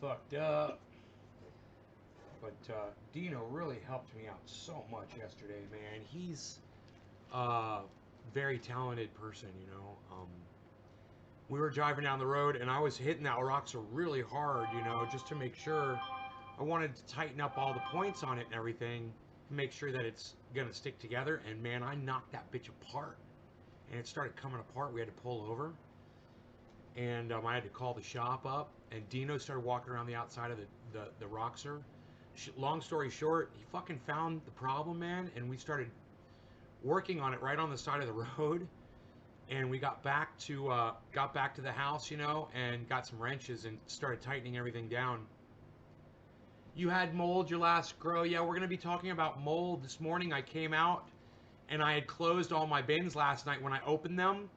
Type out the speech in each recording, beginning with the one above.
fucked up. But Dino really helped me out so much yesterday, man. He's a very talented person, you know. We were driving down the road, and I was hitting that Roxor really hard, you know, just to make sure. I wanted to tighten up all the points on it and everything, to make sure that it's gonna stick together. And man, I knocked that bitch apart, and it started coming apart. We had to pull over, and I had to call the shop up. And Dino started walking around the outside of the Roxor. Long story short, he fucking found the problem, man, and we started working on it right on the side of the road. And we got back to the house, you know, and got some wrenches and started tightening everything down. You had mold your last grow. Yeah, we're gonna be talking about mold this morning. I came out and I had closed all my bins last night. When I opened them,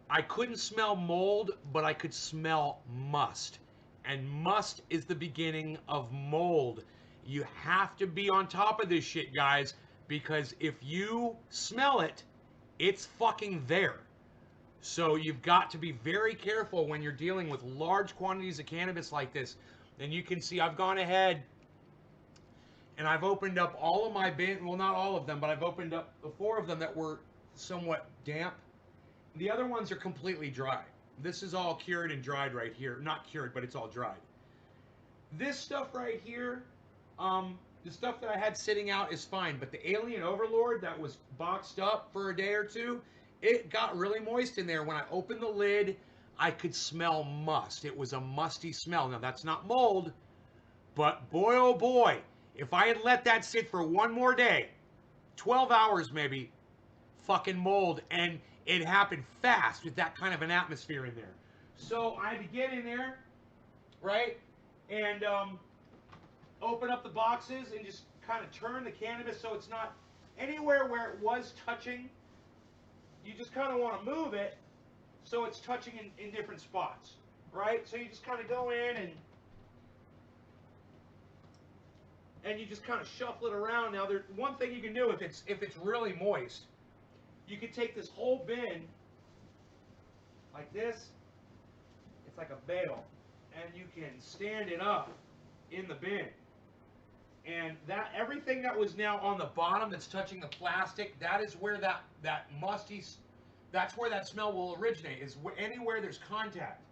I couldn't smell mold, but I could smell must. And must is the beginning of mold. You have to be on top of this shit, guys, because if you smell it, it's fucking there. So you've got to be very careful when you're dealing with large quantities of cannabis like this. And you can see I've gone ahead and I've opened up all of my bins. Well, not all of them, but I've opened up the 4 of them that were somewhat damp. The other ones are completely dry. This is all cured and dried right here. Not cured, but it's all dried. This stuff right here, the stuff that I had sitting out is fine, but the Alien Overlord that was boxed up for a day or two, it got really moist in there. When I opened the lid, I could smell must. It was a musty smell. Now, that's not mold, but boy, oh boy, if I had let that sit for one more day, 12 hours maybe, fucking mold. And it happened fast with that kind of an atmosphere in there. So I had to get in there, right? And open up the boxes and just kind of turn the cannabis so it's not anywhere where it was touching. You just kind of want to move it so it's touching in different spots, right? So you just kind of go in and you just kind of shuffle it around. Now, there's one thing you can do if it's really moist. You can take this whole bin like this. It's like a bale, and you can stand it up in the bin. And that everything that was now on the bottom that's touching the plastic, that is where that musty, that's where that smell will originate. Is anywhere there's contact.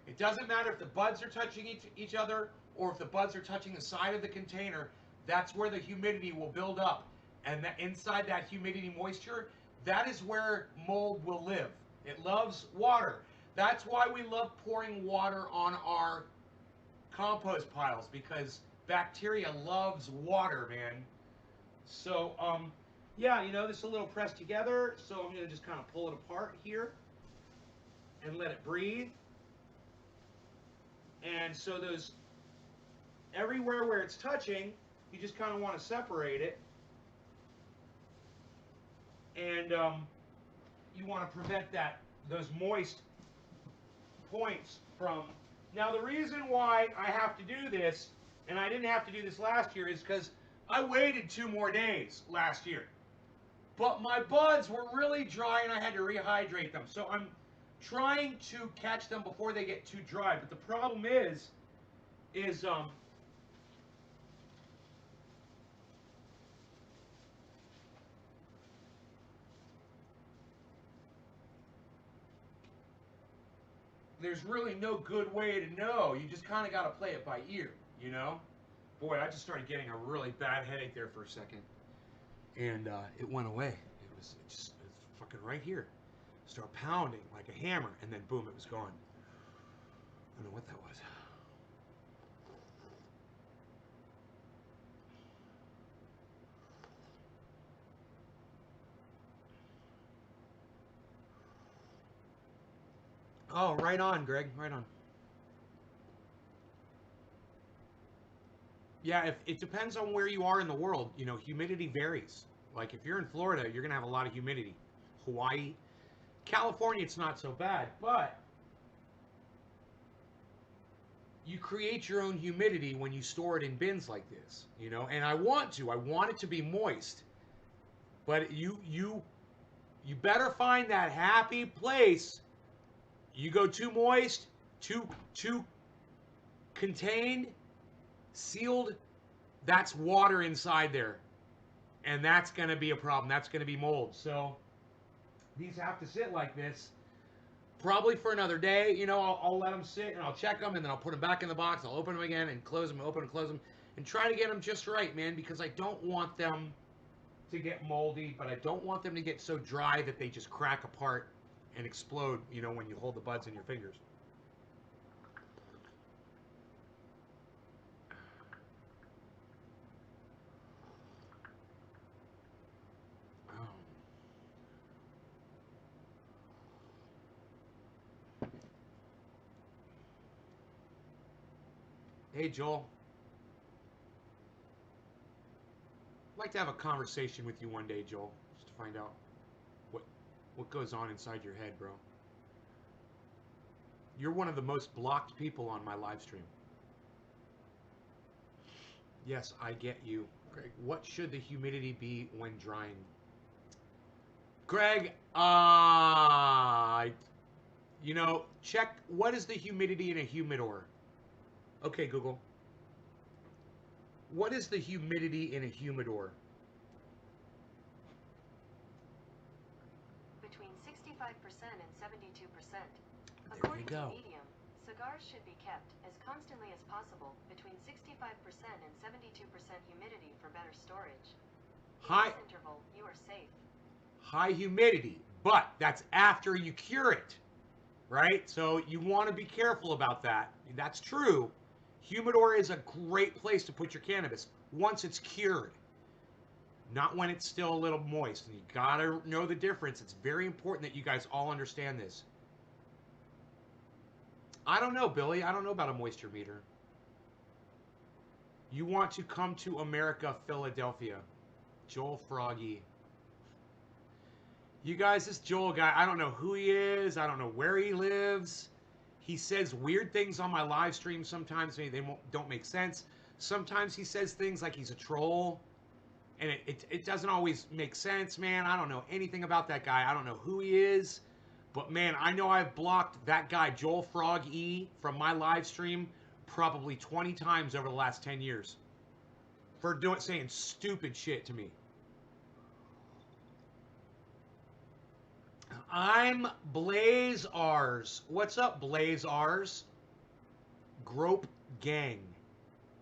It doesn't matter if the buds are touching each other or if the buds are touching the side of the container. That's where the humidity will build up, and inside that humidity moisture, that is where mold will live. It loves water. That's why we love pouring water on our compost piles, because bacteria loves water, man. So, yeah, you know, this is a little pressed together, so I'm going to just kind of pull it apart here and let it breathe. And so those, everywhere where it's touching, you just kind of want to separate it. And you want to prevent those moist points from. Now, the reason why I have to do this, and I didn't have to do this last year, is because I waited 2 more days last year. But my buds were really dry and I had to rehydrate them. So I'm trying to catch them before they get too dry. But the problem is there's really no good way to know. You just kind of got to play it by ear, you know? Boy, I just started getting a really bad headache there for a second. And it went away. It was fucking right here. Start pounding like a hammer, and then boom, it was gone. I don't know what that was. Oh, right on, Greg. Right on. Yeah, if it depends on where you are in the world, you know, humidity varies. Like if you're in Florida, you're gonna have a lot of humidity. Hawaii, California, it's not so bad, but you create your own humidity when you store it in bins like this, you know. And I want it to be moist, but you better find that happy place. You go too moist, too contained, sealed, that's water inside there. And that's going to be a problem. That's going to be mold. So these have to sit like this probably for another day. You know, I'll let them sit and I'll check them and then I'll put them back in the box. I'll open them again and close them, open and close them, and try to get them just right, man, because I don't want them to get moldy, but I don't want them to get so dry that they just crack apart and explode, you know, when you hold the buds in your fingers. Hey, Joel. I'd like to have a conversation with you one day, Joel, just to find out what what goes on inside your head, bro. You're one of the most blocked people on my live stream. Yes, I get you. Greg, what should the humidity be when drying? Greg, you know, check what is the humidity in a humidor? Okay, Google. What is the humidity in a humidor? Between 65% and 72%. There you According to go. Medium, cigars should be kept as constantly as possible between 65% and 72% humidity for better storage. In High this interval, you are safe. high humidity, but that's after you cure it, right? So you want to be careful about that. That's true. Humidor is a great place to put your cannabis once it's cured, not when it's still a little moist. And you gotta know the difference. It's very important that you guys all understand this. I don't know, Billy. I don't know about a moisture meter. You want to come to America, Philadelphia. Joel Froggy. You guys, this Joel guy, I don't know who he is. I don't know where he lives. He says weird things on my live stream sometimes. They don't make sense. Sometimes he says things like he's a troll. And it doesn't always make sense, man. I don't know anything about that guy. I don't know who he is. But, man, I know I've blocked that guy, Joel Frog E, from my live stream probably 20 times over the last 10 years. For saying stupid shit to me. I'm Blaze R's. What's up, Blaze R's? Grope Gang.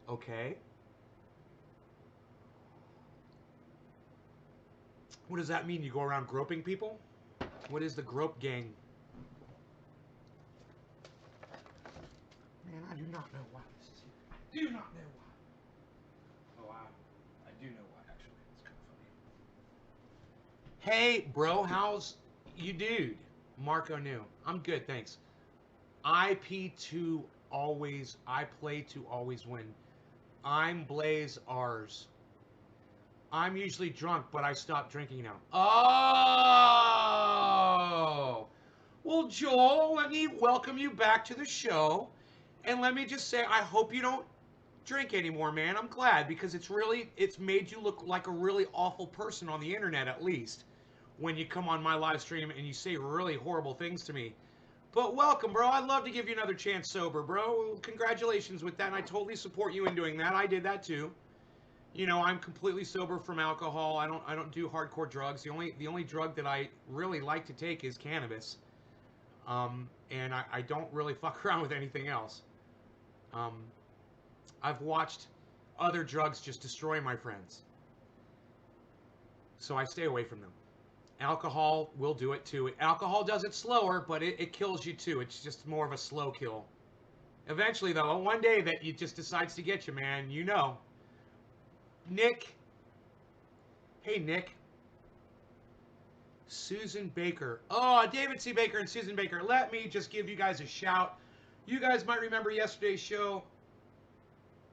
Okay. What does that mean? You go around groping people? What is the Grope Gang? Man, I do not know why this is here. I do not know why. Oh, I do know why, actually. It's kind of funny. Hey, bro, how's you, dude? Marco New. I'm good, thanks. I play to always win. I'm Blaze R's. I'm usually drunk, but I stopped drinking now. Oh! Well, Joel, let me welcome you back to the show. And let me just say, I hope you don't drink anymore, man. I'm glad because it's made you look like a really awful person on the internet, at least, when you come on my live stream and you say really horrible things to me. But welcome, bro. I'd love to give you another chance sober, bro. Congratulations with that. And I totally support you in doing that. I did that too. You know, I'm completely sober from alcohol. I don't do hardcore drugs. The only drug that I really like to take is cannabis. And I don't really fuck around with anything else. I've watched other drugs just destroy my friends. So I stay away from them. Alcohol will do it too. Alcohol does it slower, but it kills you too. It's just more of a slow kill. Eventually, though, one day that it just decides to get you, man, you know. Nick. Hey, Nick. Susan Baker. Oh, David C. Baker and Susan Baker. Let me just give you guys a shout. You guys might remember yesterday's show.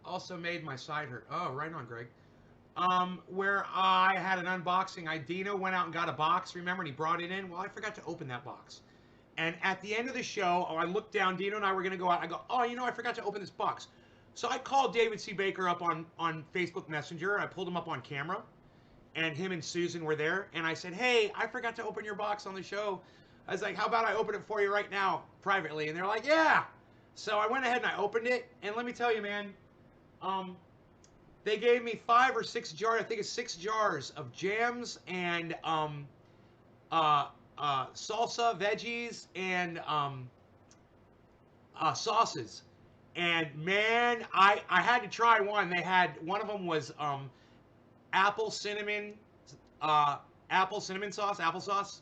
Also made my side hurt. Oh, right on, Greg. Where I had an unboxing. Dino went out and got a box, remember, and he brought it in. Well, I forgot to open that box. And at the end of the show, I looked down. Dino and I were going to go out. I go, oh, you know, I forgot to open this box. So I called David C. Baker up on Facebook Messenger. I pulled him up on camera. And him and Susan were there. And I said, hey, I forgot to open your box on the show. I was like, how about I open it for you right now, privately? And they're like, yeah. So I went ahead and I opened it, and let me tell you, man, they gave me 5 or 6 jars. I think it's 6 jars of jams and uh, salsa, veggies, and sauces. And man, I had to try one. They had one of them was apple cinnamon, uh, apple cinnamon sauce, applesauce,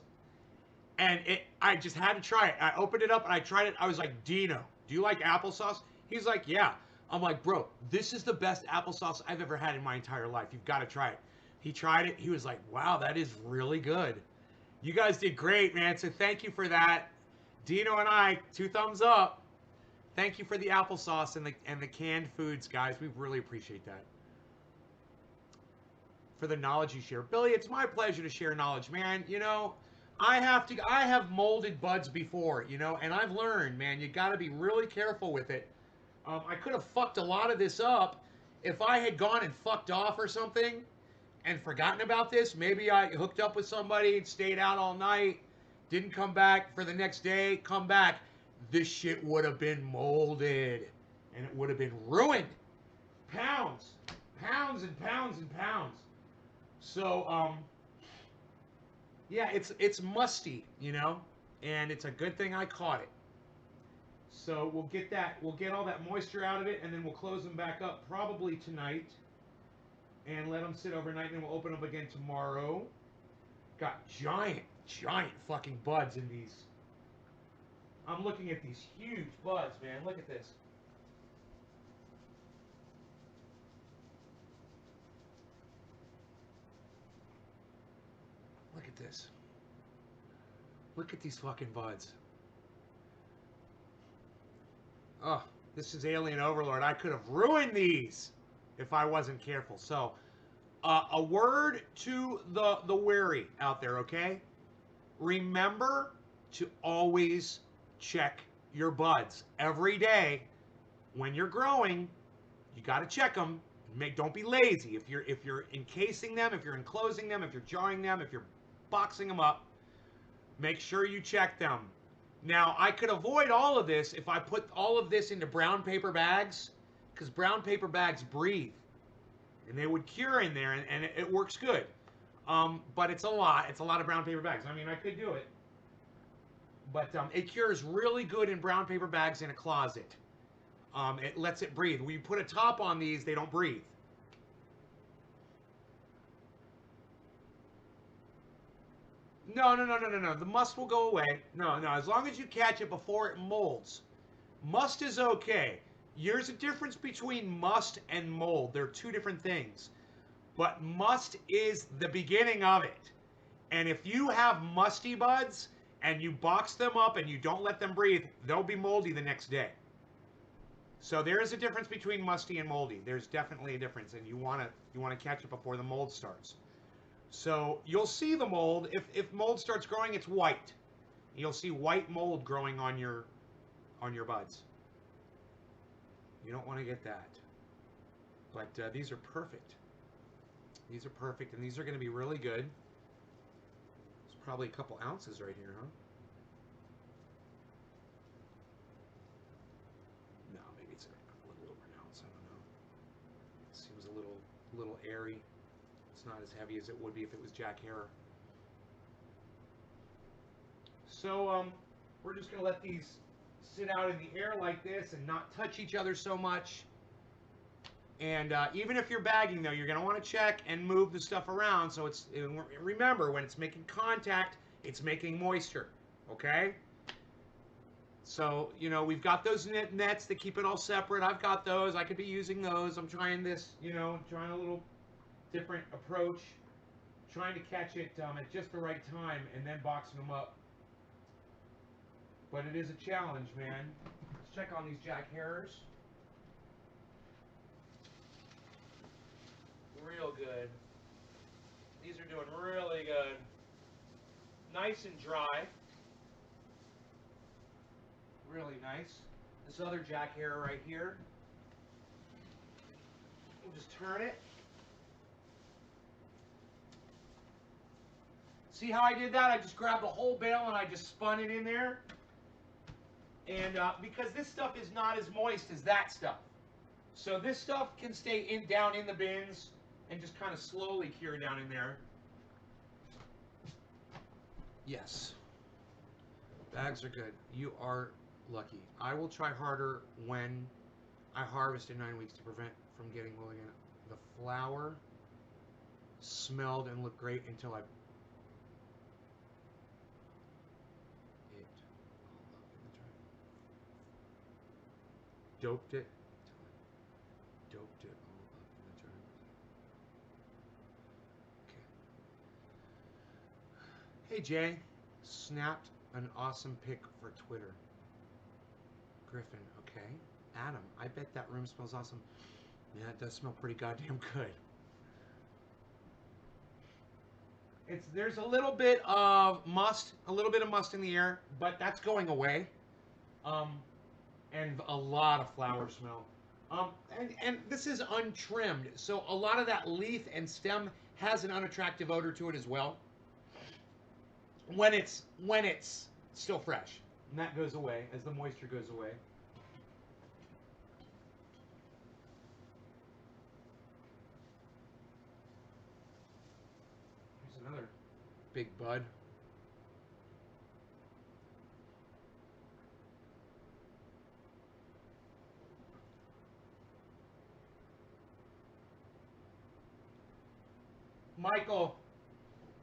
and I just had to try it. I opened it up and I tried it. I was like, Dino, do you like applesauce? He's like, yeah. I'm like, bro, this is the best applesauce I've ever had in my entire life. You've got to try it. He tried it. He was like, wow, that is really good. You guys did great, man. So thank you for that. Dino and I, 2 thumbs up. Thank you for the applesauce and the canned foods, guys. We really appreciate that. For the knowledge you share. Billy, it's my pleasure to share knowledge, man. You know, I have molded buds before, you know, and I've learned, man, you got to be really careful with it. I could have fucked a lot of this up if I had gone and fucked off or something and forgotten about this. Maybe I hooked up with somebody and stayed out all night, didn't come back for the next day, come back. This shit would have been molded and it would have been ruined. Pounds, pounds and pounds and pounds. So, yeah, it's musty, you know, and it's a good thing I caught it. So we'll get all that moisture out of it, and then we'll close them back up probably tonight, and let them sit overnight, and then we'll open them again tomorrow. Got giant fucking buds in these. I'm looking at these huge buds, man. Look at this. Look at this. Look at these fucking buds. Oh, this is Alien Overlord. I could have ruined these if I wasn't careful. So, a word to the wary out there, okay? Remember to always check your buds every day. When you're growing, you got to check them. Don't be lazy. If you're encasing them, if you're enclosing them, if you're jarring them, if you're boxing them up, make sure you check them. Now, I could avoid all of this if I put all of this into brown paper bags, because brown paper bags breathe, and they would cure in there, and it works good. But it's a lot. It's a lot of brown paper bags. I mean, I could do it, but it cures really good in brown paper bags in a closet. It lets it breathe. When you put a top on these, they don't breathe. No, no, no, no, no, no. The must will go away. No, no. As long as you catch it before it molds. Must is okay. There's a difference between must and mold. They're 2 different things. But must is the beginning of it. And if you have musty buds and you box them up and you don't let them breathe, they'll be moldy the next day. So there is a difference between musty and moldy. There's definitely a difference, and you want to catch it before the mold starts. So you'll see the mold. If mold starts growing, it's white. You'll see white mold growing on your buds. You don't want to get that. But these are perfect. These are perfect, and these are going to be really good. There's probably a couple ounces right here, huh? No, maybe it's a little over an ounce. I don't know. It seems a little airy. It's not as heavy as it would be if it was Jack Herer. So we're just going to let these sit out in the air like this and not touch each other so much. And even if you're bagging, though, you're going to want to check and move the stuff around. So remember, when it's making contact, it's making moisture. Okay? So, you know, we've got those nets that keep it all separate. I've got those. I could be using those. I'm trying this, you know, trying a little different approach. Trying to catch it at just the right time and then boxing them up. But it is a challenge, man. Let's check on these Jack Herers. Real good. These are doing really good. Nice and dry. Really nice. This other Jack Herer right here. We'll just turn it. See how I did that? I just grabbed the whole bale and I just spun it in there. And because this stuff is not as moist as that stuff. So this stuff can stay down in the bins and just kind of slowly cure down in there. Yes. Bags are good. You are lucky. I will try harder when I harvest in 9 weeks to prevent from getting willow again. The flower smelled and looked great until I doped it. Doped it all up in the jar. Okay. Hey Jay, snapped an awesome pic for Twitter. Griffin, okay. Adam, I bet that room smells awesome. Yeah, it does smell pretty goddamn good. There's a little bit of must in the air, but that's going away. And a lot of flower smell. And this is untrimmed, so a lot of that leaf and stem has an unattractive odor to it as well. When it's still fresh, and that goes away as the moisture goes away. Here's another big bud.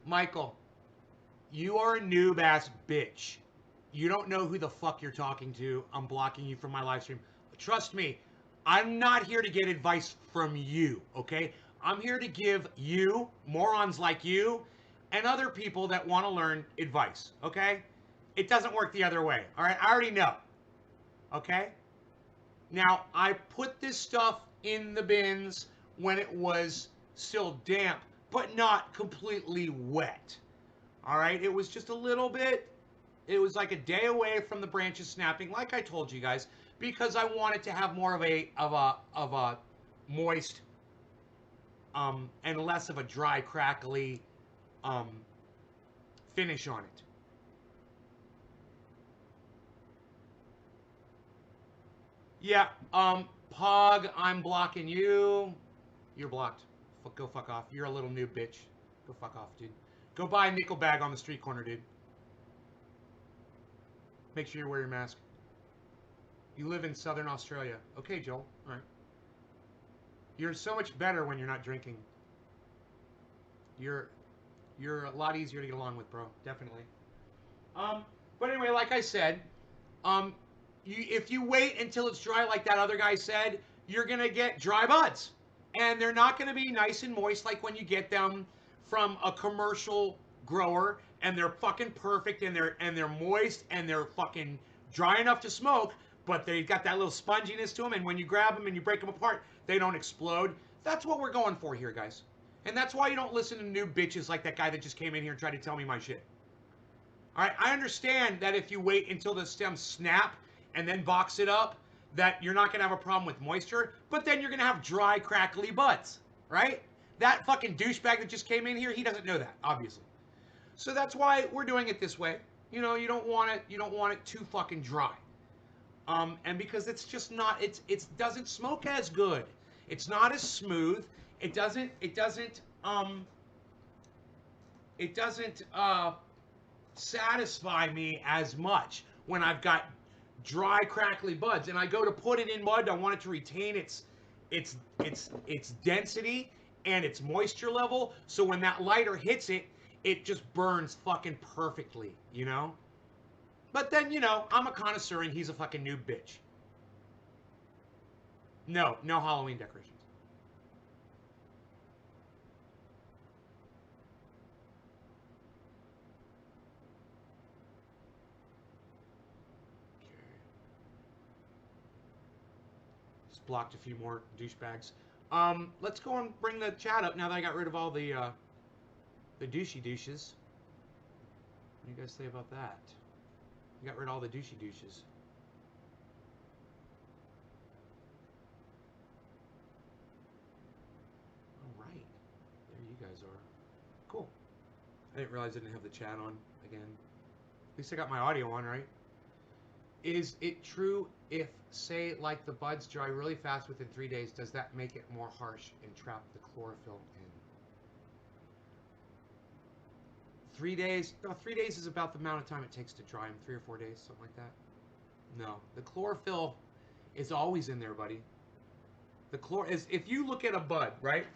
Michael, you are a noob ass bitch. You don't know who the fuck you're talking to. I'm blocking you from my live stream. Trust me, I'm not here to get advice from you, okay? I'm here to give you, morons like you, and other people that want to learn advice, okay? It doesn't work the other way, all right? I already know, okay? Now, I put this stuff in the bins when it was still damp, but not completely wet. All right, it was just a little bit. It was like a day away from the branches snapping, like I told you guys, because I wanted to have more of a moist and less of a dry, crackly finish on it. Yeah, Pog, I'm blocking you. You're blocked. Go fuck off. You're a little noob bitch. Go fuck off, dude. Go buy a nickel bag on the street corner, dude. Make sure you wear your mask. You live in Southern Australia. Okay, Joel. All right. You're so much better when you're not drinking. You're a lot easier to get along with, bro. Definitely. But anyway, like I said, if you wait until it's dry, like that other guy said, you're gonna get dry buds, and they're not gonna be nice and moist like when you get them from a commercial grower, and they're fucking perfect, and they're moist, and they're fucking dry enough to smoke, but they've got that little sponginess to them, and when you grab them and you break them apart, they don't explode. That's what we're going for here, guys. And that's why you don't listen to new bitches like that guy that just came in here and tried to tell me my shit. All right, I understand that if you wait until the stems snap and then box it up, that you're not going to have a problem with moisture, but then you're going to have dry, crackly buds, right? That fucking douchebag that just came in here, he doesn't know that, obviously. So that's why we're doing it this way. You know, you don't want it too fucking dry. And because it's just not, it doesn't smoke as good. It's not as smooth. It doesn't satisfy me as much when I've got dry, crackly buds, and I go to put it in mud. I want it to retain its density and its moisture level. So when that lighter hits it, it just burns fucking perfectly, you know. But then, you know, I'm a connoisseur and he's a fucking noob bitch. No Halloween decorations. Blocked a few more douchebags. Let's go and bring the chat up now that I got rid of all the douchey douches. What do you guys say about that? You got rid of all the douchey douches. All right, there you guys are. Cool. I didn't realize I didn't have the chat on again. At least I got my audio on, right? Is it true if, say, like the buds dry really fast within 3 days, does that make it more harsh and trap the chlorophyll in? 3 days? No, 3 days is about the amount of time it takes to dry them. 3 or 4 days, something like that. No, the chlorophyll is always in there, buddy. The chlor is, if you look at a bud, right?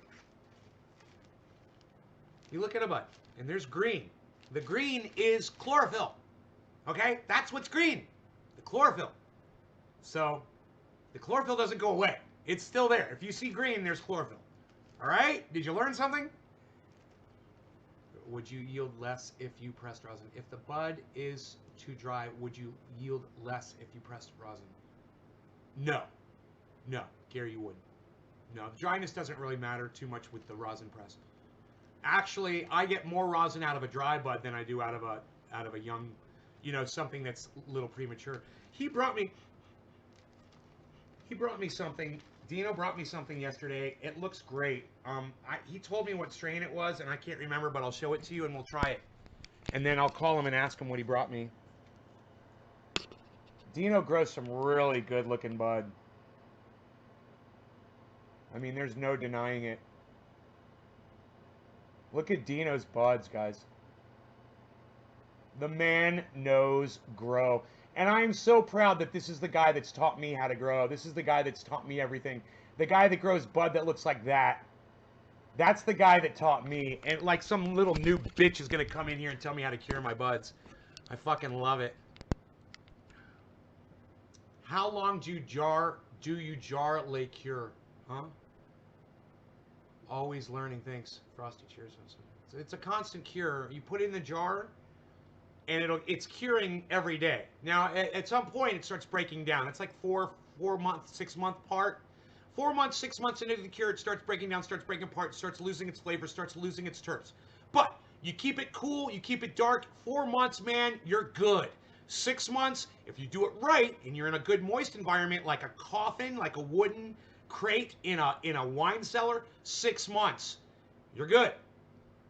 You look at a bud, and there's green. The green is chlorophyll. Okay? That's what's green. The chlorophyll. So, the chlorophyll doesn't go away. It's still there. If you see green, there's chlorophyll. All right? Did you learn something? Would you yield less if you pressed rosin? If the bud is too dry, would you yield less if you pressed rosin? No. No, Gary, you wouldn't. No, dryness doesn't really matter too much with the rosin press. Actually, I get more rosin out of a dry bud than I do out of a young, something that's a little premature. He brought me something. Dino brought me something yesterday. It looks great. He told me what strain it was, and I can't remember, but I'll show it to you, and we'll try it. And then I'll call him and ask him what he brought me. Dino grows some really good-looking bud. I mean, there's no denying it. Look at Dino's buds, guys. The man knows grow. And I am so proud that this is the guy that's taught me how to grow. This is the guy that's taught me everything. The guy that grows bud that looks like that. That's the guy that taught me. And like some little new bitch is going to come in here and tell me how to cure my buds. I fucking love it. How long do you jar le cure? Huh? Always learning things. Frosty cheers. So it's a constant cure. You put it in the jar, and it's curing every day. Now, at some point, it starts breaking down. It's like 4 month, 6 month part. 4 months, 6 months into the cure, it starts breaking down, starts breaking apart, starts losing its flavor, starts losing its terps. But you keep it cool, you keep it dark. 4 months, man, you're good. 6 months, if you do it right, and you're in a good moist environment, like a coffin, like a wooden crate in a wine cellar, 6 months, you're good.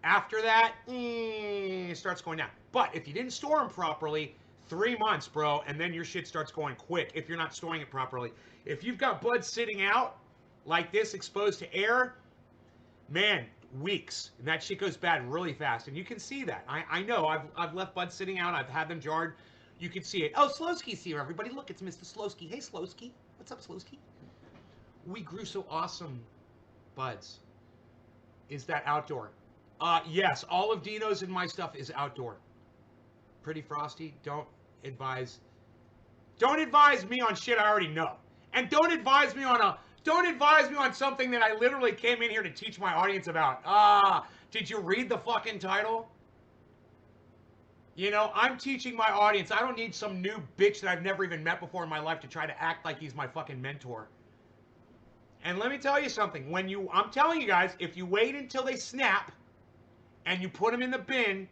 After that, it starts going down. But if you didn't store them properly, 3 months, bro, and then your shit starts going quick if you're not storing it properly. If you've got buds sitting out like this, exposed to air, man, weeks. And that shit goes bad really fast. And you can see that. I know. I've left buds sitting out. I've had them jarred. You can see it. Oh, Slowski's here, everybody. Look, it's Mr. Slowski. Hey, Slowski. What's up, Slowski? We grew so awesome buds. Is that outdoor? Yes, all of Dino's and my stuff is outdoor. Pretty Frosty. Don't advise me on shit I already know. And don't advise me on something that I literally came in here to teach my audience about. Did you read the fucking title? I'm teaching my audience. I don't need some new bitch that I've never even met before in my life to try to act like he's my fucking mentor. And let me tell you something. I'm telling you guys, if you wait until they snap and you put them in the bin,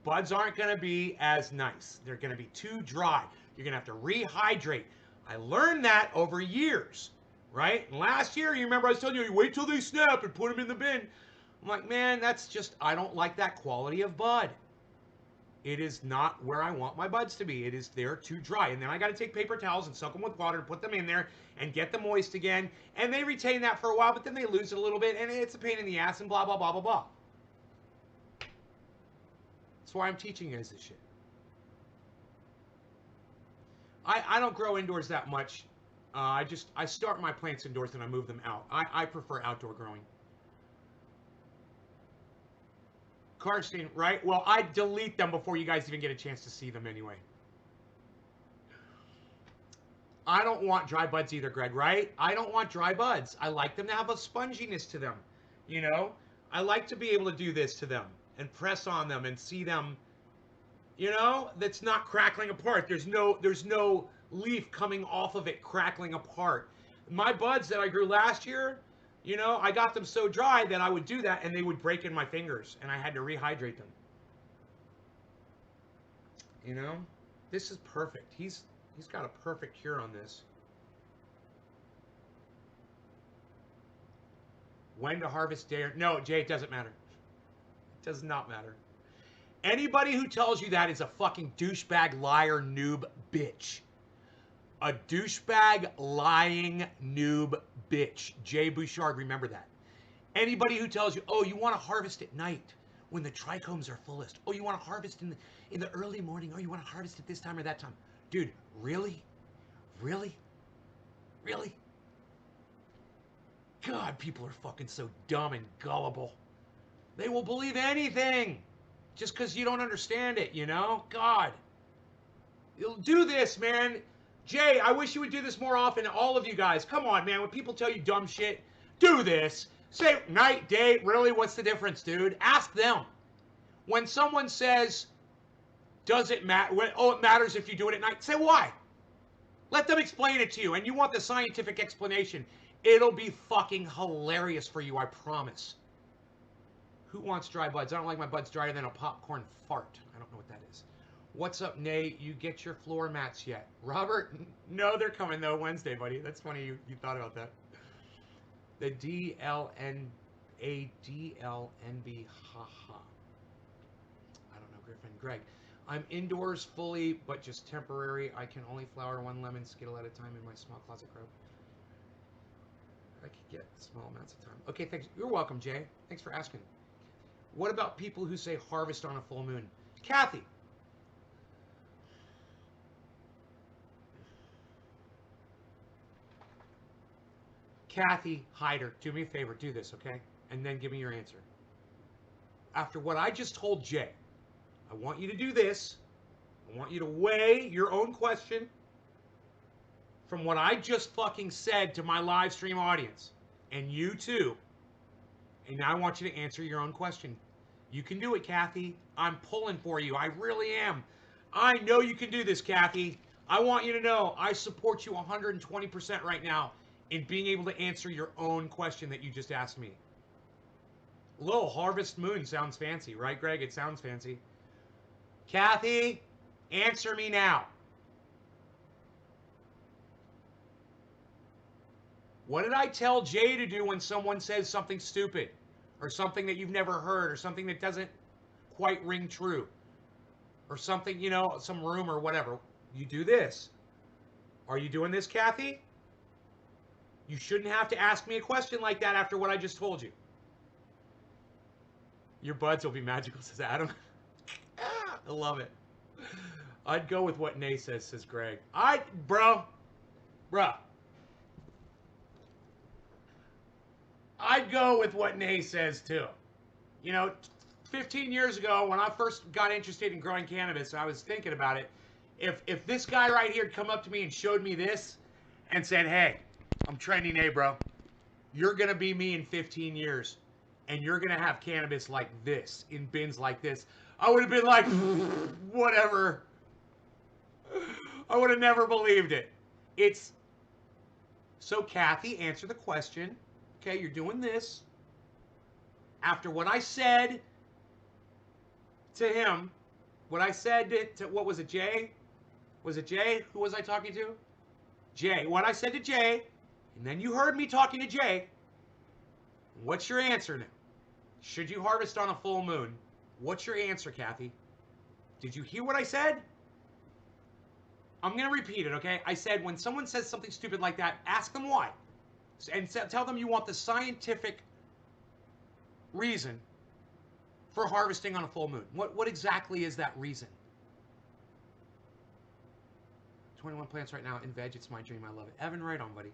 buds aren't going to be as nice. They're going to be too dry. You're going to have to rehydrate. I learned that over years, right? And last year, you remember I was telling you wait till they snap and put them in the bin. I'm like, man, I don't like that quality of bud. It is not where I want my buds to be. They're too dry. And then I got to take paper towels and soak them with water and put them in there and get them moist again. And they retain that for a while, but then they lose it a little bit and it's a pain in the ass and blah, blah, blah, blah, blah. That's why I'm teaching you guys this shit. I don't grow indoors that much. I start my plants indoors and I move them out. I prefer outdoor growing. Karstein, right? Well, I delete them before you guys even get a chance to see them anyway. I don't want dry buds either, Greg, right? I don't want dry buds. I like them to have a sponginess to them. I like to be able to do this to them and press on them and see them, that's not crackling apart. There's no leaf coming off of it crackling apart. My buds that I grew last year, I got them so dry that I would do that and they would break in my fingers and I had to rehydrate them. This is perfect. He's got a perfect cure on this. When to harvest day? No, Jay, it doesn't matter. It does not matter. Anybody who tells you that is a fucking douchebag, liar, noob, bitch. A douchebag, lying noob bitch. Jay Bouchard, remember that. Anybody who tells you, oh, you want to harvest at night when the trichomes are fullest. Oh, you want to harvest in the early morning. Oh, you want to harvest at this time or that time. Dude, really? Really? Really? God, people are fucking so dumb and gullible. They will believe anything just because you don't understand it, you know? God. You'll do this, man. Jay, I wish you would do this more often. All of you guys, come on, man. When people tell you dumb shit, do this. Say night, day. Really, what's the difference, dude? Ask them. When someone says, does it matter? Oh, it matters if you do it at night. Say why. Let them explain it to you. And you want the scientific explanation. It'll be fucking hilarious for you, I promise. Who wants dry buds? I don't like my buds drier than a popcorn fart. I don't know what that is. What's up, Nate? You get your floor mats yet? Robert? No, they're coming, though, Wednesday, buddy. That's funny you thought about that. The DLN... A DLNB, haha. I don't know, Griffin. Greg, I'm indoors fully, but just temporary. I can only flower one lemon skittle at a time in my small closet grow. I could get small amounts of time. Okay, thanks. You're welcome, Jay. Thanks for asking. What about people who say harvest on a full moon? Kathy. Kathy Hyder, do me a favor, do this, okay? And then give me your answer. After what I just told Jay, I want you to do this. I want you to weigh your own question from what I just fucking said to my live stream audience. And you too. And now I want you to answer your own question. You can do it, Kathy. I'm pulling for you. I really am. I know you can do this, Kathy. I want you to know I support you 120% right now in being able to answer your own question that you just asked me. Little Harvest Moon sounds fancy, right, Greg? It sounds fancy. Kathy, answer me now. What did I tell Jay to do when someone says something stupid or something that you've never heard or something that doesn't quite ring true or something, you know, some rumor or whatever? You do this. Are you doing this, Kathy? You shouldn't have to ask me a question like that after what I just told you. Your buds will be magical, says Adam. I love it. I'd go with what Nay says Greg. Bruh. I'd go with what Nay says too. You know, 15 years ago when I first got interested in growing cannabis, I was thinking about it. If this guy right here had come up to me and showed me this and said, hey, I'm trending A, bro. You're going to be me in 15 years. And you're going to have cannabis like this, in bins like this. I would have been like, whatever. I would have never believed it. It's... So, Kathy, answer the question. Okay, you're doing this. After what I said to him, what I said to what was it, Jay? Was it Jay? Who was I talking to? Jay. What I said to Jay, and then you heard me talking to Jay. What's your answer now? Should you harvest on a full moon? What's your answer, Kathy? Did you hear what I said? I'm going to repeat it, okay? I said when someone says something stupid like that, ask them why. And tell them you want the scientific reason for harvesting on a full moon. What exactly is that reason? 21 plants right now in veg. It's my dream. I love it. Evan, right on, buddy.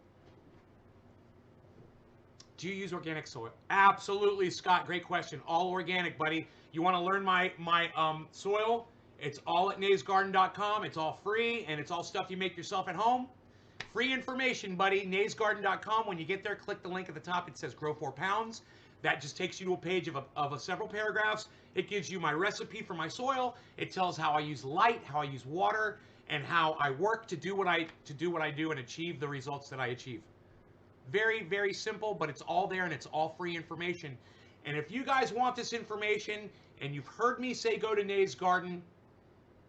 Do you use organic soil? Absolutely, Scott. Great question. All organic, buddy. You want to learn my soil? It's all at naysgarden.com. It's all free, and it's all stuff you make yourself at home. Free information, buddy. naysgarden.com. When you get there, click the link at the top. It says grow 4 pounds. That just takes you to a page of several paragraphs. It gives you my recipe for my soil. It tells how I use light, how I use water, and how I work to do what I do and achieve the results that I achieve. Very, very simple, but it's all there and it's all free information. And if you guys want this information, and you've heard me say go to Nay's Garden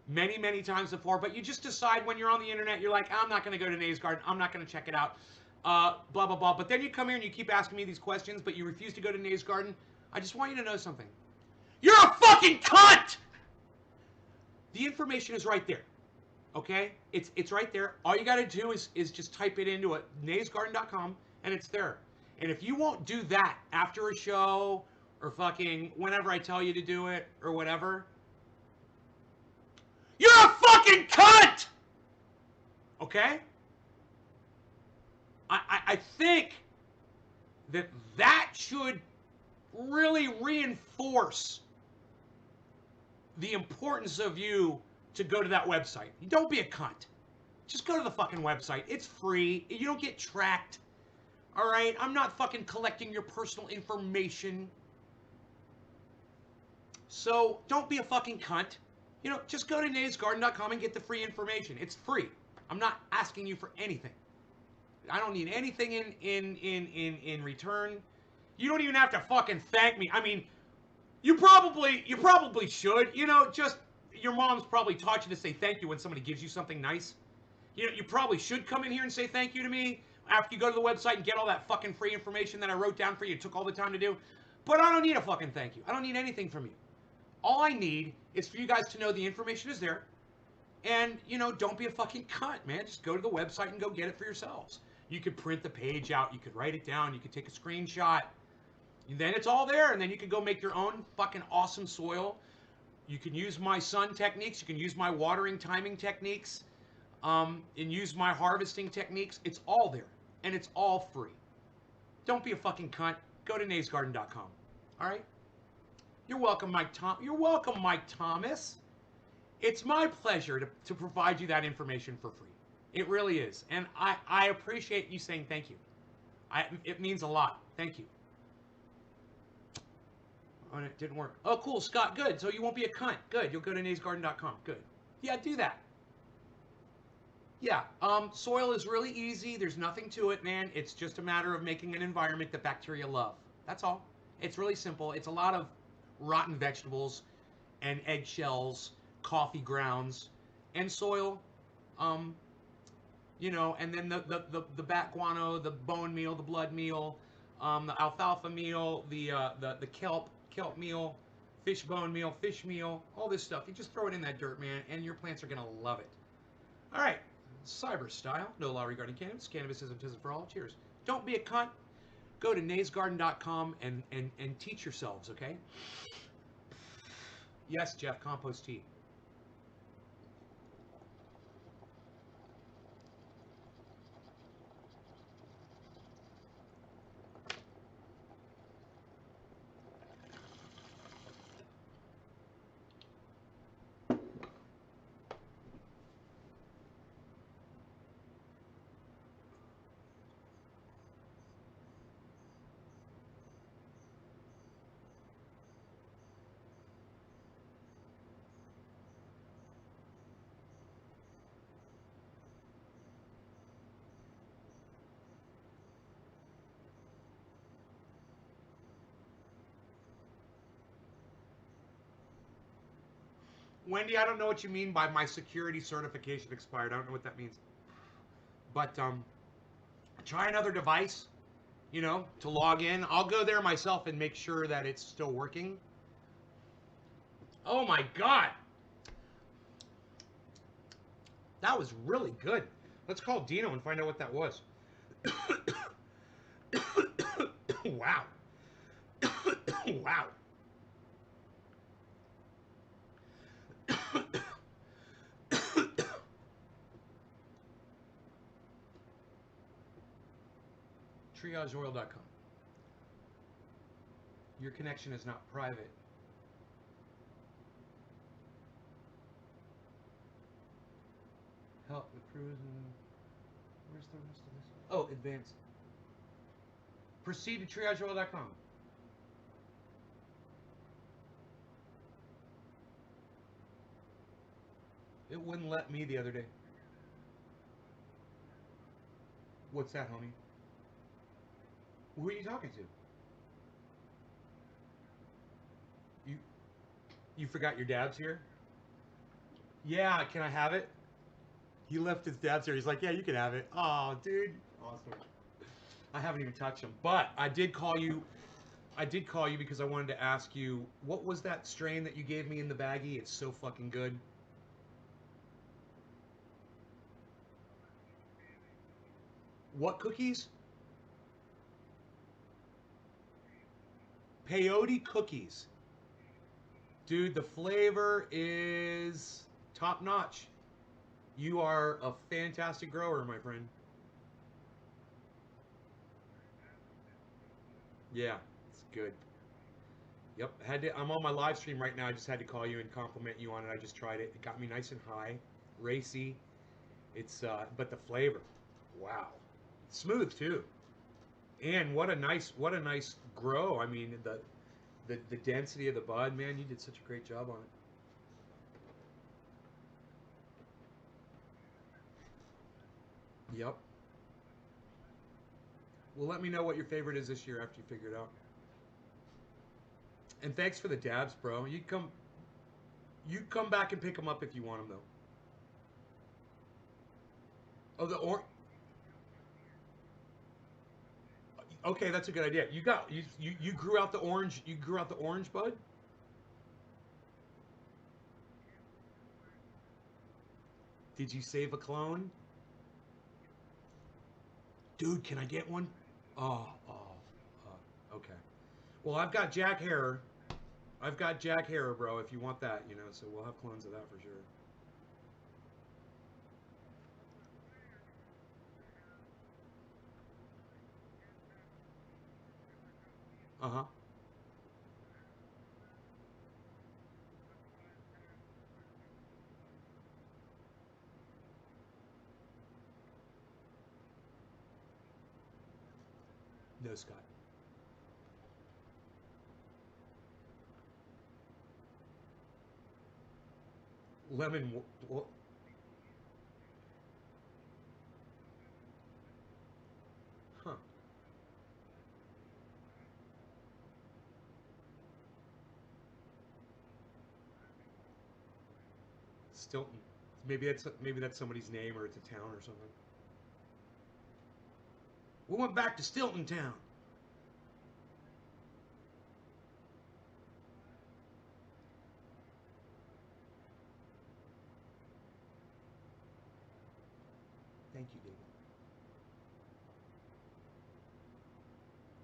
many, many times before, but you just decide when you're on the internet, you're like, I'm not going to go to Nay's Garden. I'm not going to check it out. Blah, blah, blah. But then you come here and you keep asking me these questions, but you refuse to go to Nay's Garden. I just want you to know something. You're a fucking cunt! The information is right there. Okay? It's right there. All you got to do is just type it into naysgarden.com and it's there. And if you won't do that after a show or fucking whenever I tell you to do it or whatever, you're a fucking cunt! Okay? I think that should really reinforce the importance of you to go to that website. Don't be a cunt. Just go to the fucking website. It's free. You don't get tracked. All right? I'm not fucking collecting your personal information. So don't be a fucking cunt. You know, just go to naysgarden.com and get the free information. It's free. I'm not asking you for anything. I don't need anything in return. You don't even have to fucking thank me. I mean, you probably should. You know, just your mom's probably taught you to say thank you when somebody gives you something nice. You know, you probably should come in here and say thank you to me after you go to the website and get all that fucking free information that I wrote down for you. It took all the time to do. But I don't need a fucking thank you. I don't need anything from you. All I need is for you guys to know the information is there. And, you know, don't be a fucking cunt, man. Just go to the website and go get it for yourselves. You could print the page out. You could write it down. You could take a screenshot. And then it's all there. And then you can go make your own fucking awesome soil. You can use my sun techniques. You can use my watering timing techniques. And use my harvesting techniques. It's all there. And it's all free. Don't be a fucking cunt. Go to naysgarden.com. All right? You're welcome, Mike You're welcome, Mike Thomas. It's my pleasure to provide you that information for free. It really is. And I appreciate you saying thank you. It means a lot. Thank you. Oh, and it didn't work. Oh, cool, Scott. Good. So you won't be a cunt. Good. You'll go to naysgarden.com. Good. Yeah, do that. Yeah. Soil is really easy. There's nothing to it, man. It's just a matter of making an environment that bacteria love. That's all. It's really simple. It's a lot of rotten vegetables and eggshells, coffee grounds, and soil. You know, and then the bat guano, the bone meal, the blood meal, the alfalfa meal, the kelp meal, fish bone meal, fish meal, all this stuff. You just throw it in that dirt, man, and your plants are gonna love it. All right, cyber style, no law regarding cannabis. Cannabis isn't for all. Cheers. Don't be a cunt. Go to naysgarden.com and teach yourselves, okay? Yes, Jeff, compost tea. Wendy, I don't know what you mean by my security certification expired. I don't know what that means. But try another device, you know, to log in. I'll go there myself and make sure that it's still working. Oh my God. That was really good. Let's call Dino and find out what that was. Wow. Wow. TriageOil.com. Your connection is not private. Help with cruise and where's the rest of this? Oh, advanced. Proceed to TriageOil.com. It wouldn't let me the other day. What's that, homie? Who are you talking to? You forgot your dad's here? Yeah, can I have it? He left his dad's here. He's like, yeah, you can have it. Oh, dude. Awesome. I haven't even touched him. But I did call you. I did call you because I wanted to ask you, what was that strain that you gave me in the baggie? It's so fucking good. What cookies? Peyote cookies. Dude, the flavor is top notch. You are a fantastic grower, my friend. Yeah, it's good. Yep, I'm on my live stream right now. I just had to call you and compliment you on it. I just tried it. It got me nice and high, racy. It's but the flavor, wow, smooth too. And what a nice grow. I mean, the density of the bud, man. You did such a great job on it. Yep. Well, let me know what your favorite is this year after you figure it out. And thanks for the dabs, bro. You come back and pick them up if you want them though. Oh, the or okay, that's a good idea. You grew out the orange. You grew out the orange bud. Did you save a clone, dude? Can I get one? Okay. Well, I've got Jack Harrer. I've got Jack Harrer, bro. If you want that, so we'll have clones of that for sure. Uh huh. No, Scott. Lemon. Huh. Stilton. Maybe that's somebody's name or it's a town or something. We went back to Stilton Town. Thank you,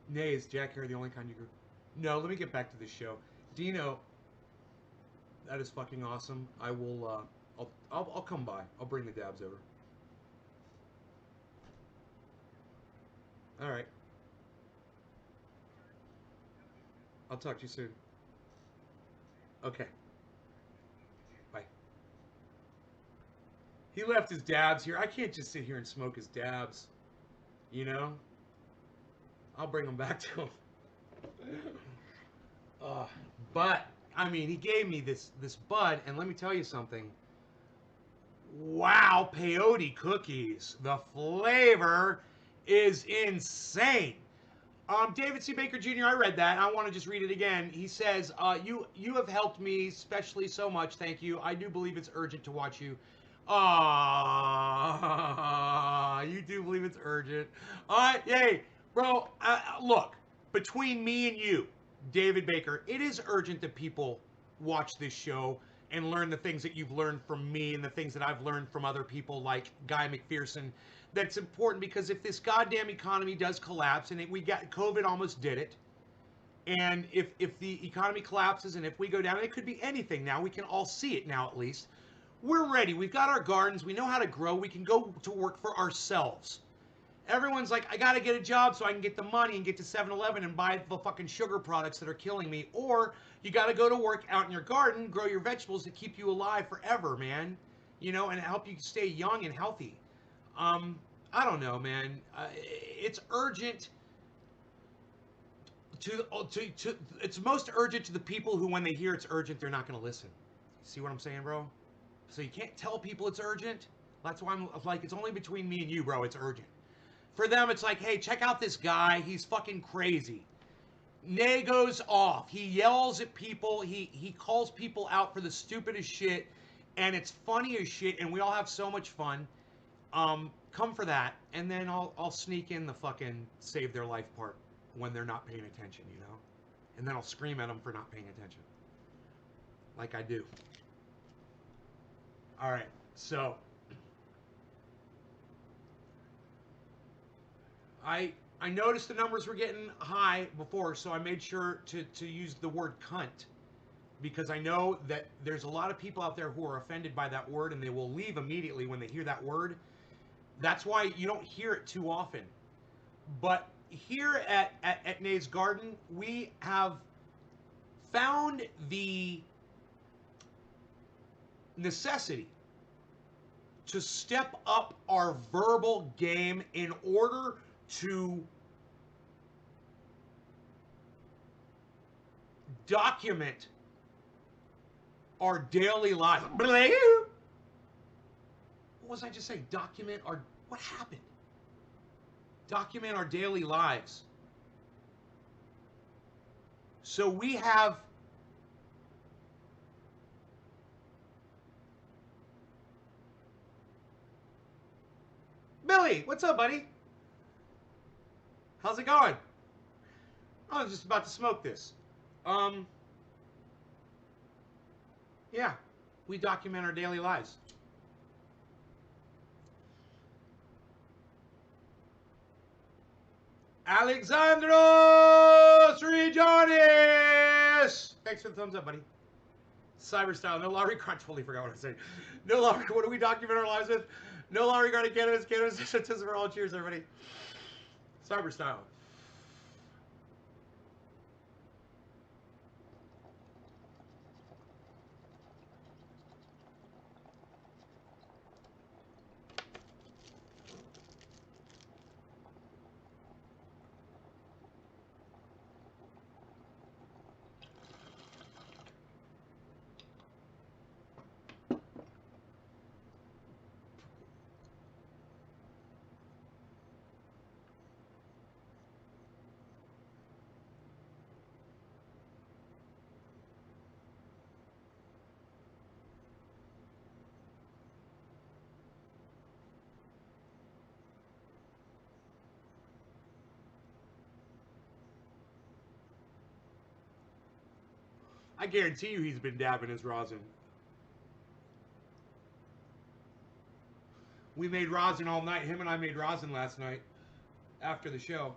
David. Nay, is Jack Harrer the only kind you grew? No, let me get back to the show. Dino, that is fucking awesome. I will. I'll come by. I'll bring the dabs over. All right. I'll talk to you soon. Okay. Bye. He left his dabs here. I can't just sit here and smoke his dabs. You know. I'll bring them back to him. Uh, but I mean, he gave me this bud, and let me tell you something. Wow, peyote cookies. The flavor is insane. David C. Baker Jr. I read that. I want to just read it again. He says, "You have helped me especially so much. Thank you. I do believe it's urgent to watch you." Ah, you do believe it's urgent. Hey, bro. Look, between me and you, David Baker, it is urgent that people watch this show and learn the things that you've learned from me and the things that I've learned from other people like Guy McPherson. That's important because if this goddamn economy does collapse, and we got COVID almost did it, and if the economy collapses and if we go down, it could be anything now. We can all see it now at least. We're ready. We've got our gardens. We know how to grow. We can go to work for ourselves. Everyone's like, I got to get a job so I can get the money and get to 7-Eleven and buy the fucking sugar products that are killing me. Or you got to go to work out in your garden, grow your vegetables to keep you alive forever, man. And help you stay young and healthy. Um, I don't know, man. It's urgent to it's most urgent to the people who, when they hear it's urgent, they're not going to listen. See what I'm saying, bro? So you can't tell people it's urgent. That's why I'm like, it's only between me and you, bro. It's urgent. For them, it's like, hey, check out this guy. He's fucking crazy. Nay goes off. He yells at people. He calls people out for the stupidest shit, and it's funny as shit. And we all have so much fun. Come for that, and then I'll sneak in the fucking save their life part when they're not paying attention, and then I'll scream at them for not paying attention, like I do. All right, so I noticed the numbers were getting high before, so I made sure to use the word cunt, because I know that there's a lot of people out there who are offended by that word, and they will leave immediately when they hear that word. That's why you don't hear it too often. But here at Nate's Garden, we have found the necessity to step up our verbal game in order to document our daily lives. What was I just saying? Document our... What happened? Document our daily lives. So we have... Billy, what's up, buddy? How's it going? I was just about to smoke this. Yeah, we document our daily lives. Alexandros Rejonis! Thanks for the thumbs up, buddy. Cyber style, no law regard. Totally forgot what I said. No law. What do we document our lives with? No law regarding cannabis. Cannabis is for all. Cheers, everybody. Cyber style. I guarantee you he's been dabbing his rosin. We made rosin all night. Him and I made rosin last night after the show.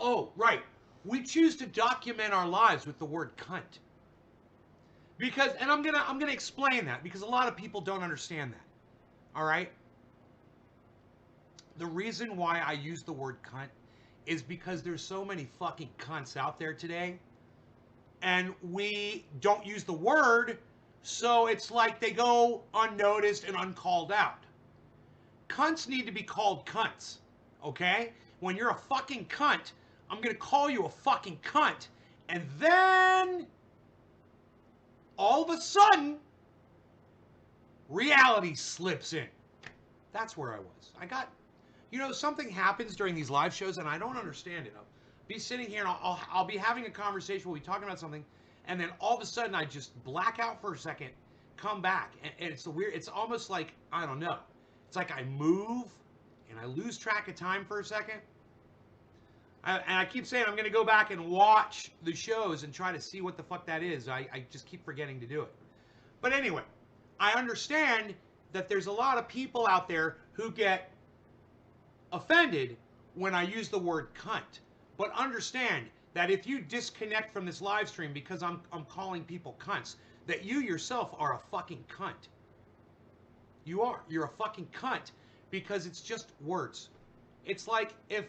Oh, right. We choose to document our lives with the word cunt. Because, and I'm gonna explain that, because a lot of people don't understand that. All right? The reason why I use the word cunt is because there's so many fucking cunts out there today, and we don't use the word, so it's like they go unnoticed and uncalled out. Cunts need to be called cunts, okay? When you're a fucking cunt, I'm gonna call you a fucking cunt, and then all of a sudden, reality slips in. That's where I was. I got, something happens during these live shows, and I don't understand it. I'll be sitting here, and I'll be having a conversation, we'll be talking about something, and then all of a sudden, I just black out for a second, come back, and it's weird. It's almost like, I don't know. It's like I move, and I lose track of time for a second. And I keep saying I'm going to go back and watch the shows and try to see what the fuck that is. I just keep forgetting to do it. But anyway, I understand that there's a lot of people out there who get offended when I use the word cunt. But understand that if you disconnect from this live stream because I'm calling people cunts, that you yourself are a fucking cunt. You are. You're a fucking cunt because it's just words. It's like if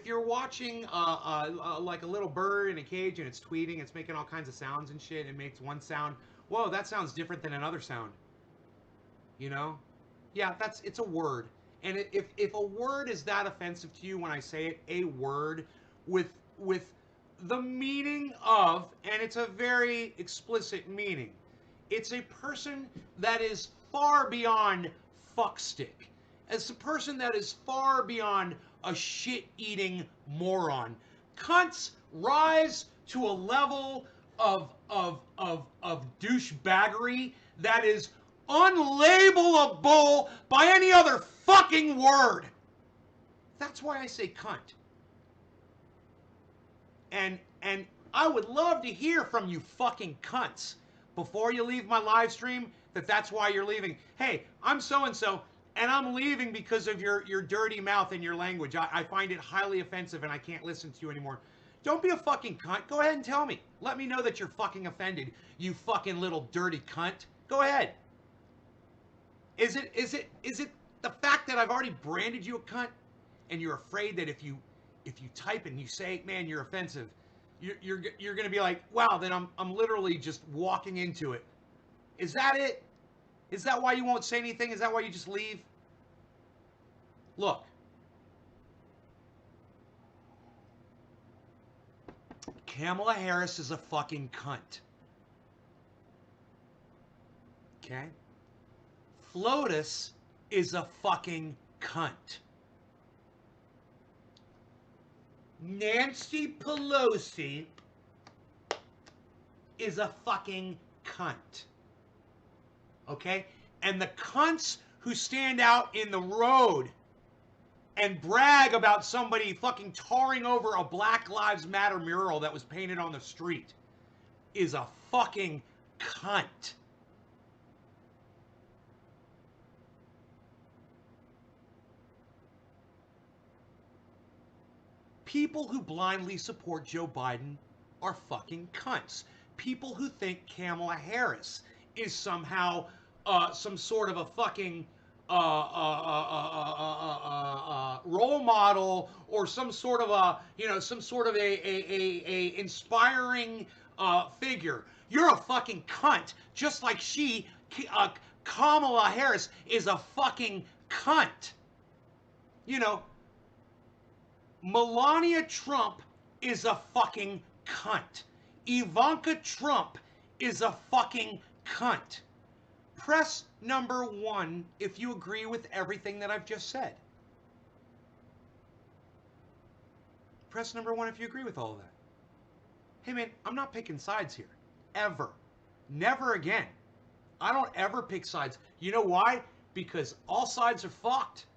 you're watching like a little bird in a cage and it's tweeting, it's making all kinds of sounds and shit, and makes one sound. Whoa, that sounds different than another sound. You know? Yeah, it's a word. And if a word is that offensive to you when I say it, a word with the meaning of, and it's a very explicit meaning, it's a person that is far beyond fuckstick. It's a person that is far beyond a shit-eating moron. Cunts rise to a level of douchebaggery that is unlabelable by any other fucking word. That's why I say cunt. And I would love to hear from you fucking cunts before you leave my live stream that's why you're leaving. Hey, I'm so-and-so, and I'm leaving because of your dirty mouth and your language. I find it highly offensive and I can't listen to you anymore. Don't be a fucking cunt. Go ahead and tell me. Let me know that you're fucking offended, you fucking little dirty cunt. Go ahead. Is it the fact that I've already branded you a cunt and you're afraid that if you type and you say, man, you're offensive, you're gonna be like, wow, then I'm literally just walking into it. Is that it? Is that why you won't say anything? Is that why you just leave? Look. Kamala Harris is a fucking cunt. Okay? FLOTUS is a fucking cunt. Nancy Pelosi is a fucking cunt. Okay? And the cunts who stand out in the road and brag about somebody fucking tarring over a Black Lives Matter mural that was painted on the street is a fucking cunt. People who blindly support Joe Biden are fucking cunts. People who think Kamala Harris is somehow some sort of a fucking role model or some sort of a inspiring figure. You're a fucking cunt, just like Kamala Harris is a fucking cunt. You know, Melania Trump is a fucking cunt. Ivanka Trump is a fucking cunt. Press number 1 if you agree with everything that I've just said. Press number 1 if you agree with all of that. Hey man, I'm not picking sides here. Ever. Never again. I don't ever pick sides. You know why? Because all sides are fucked.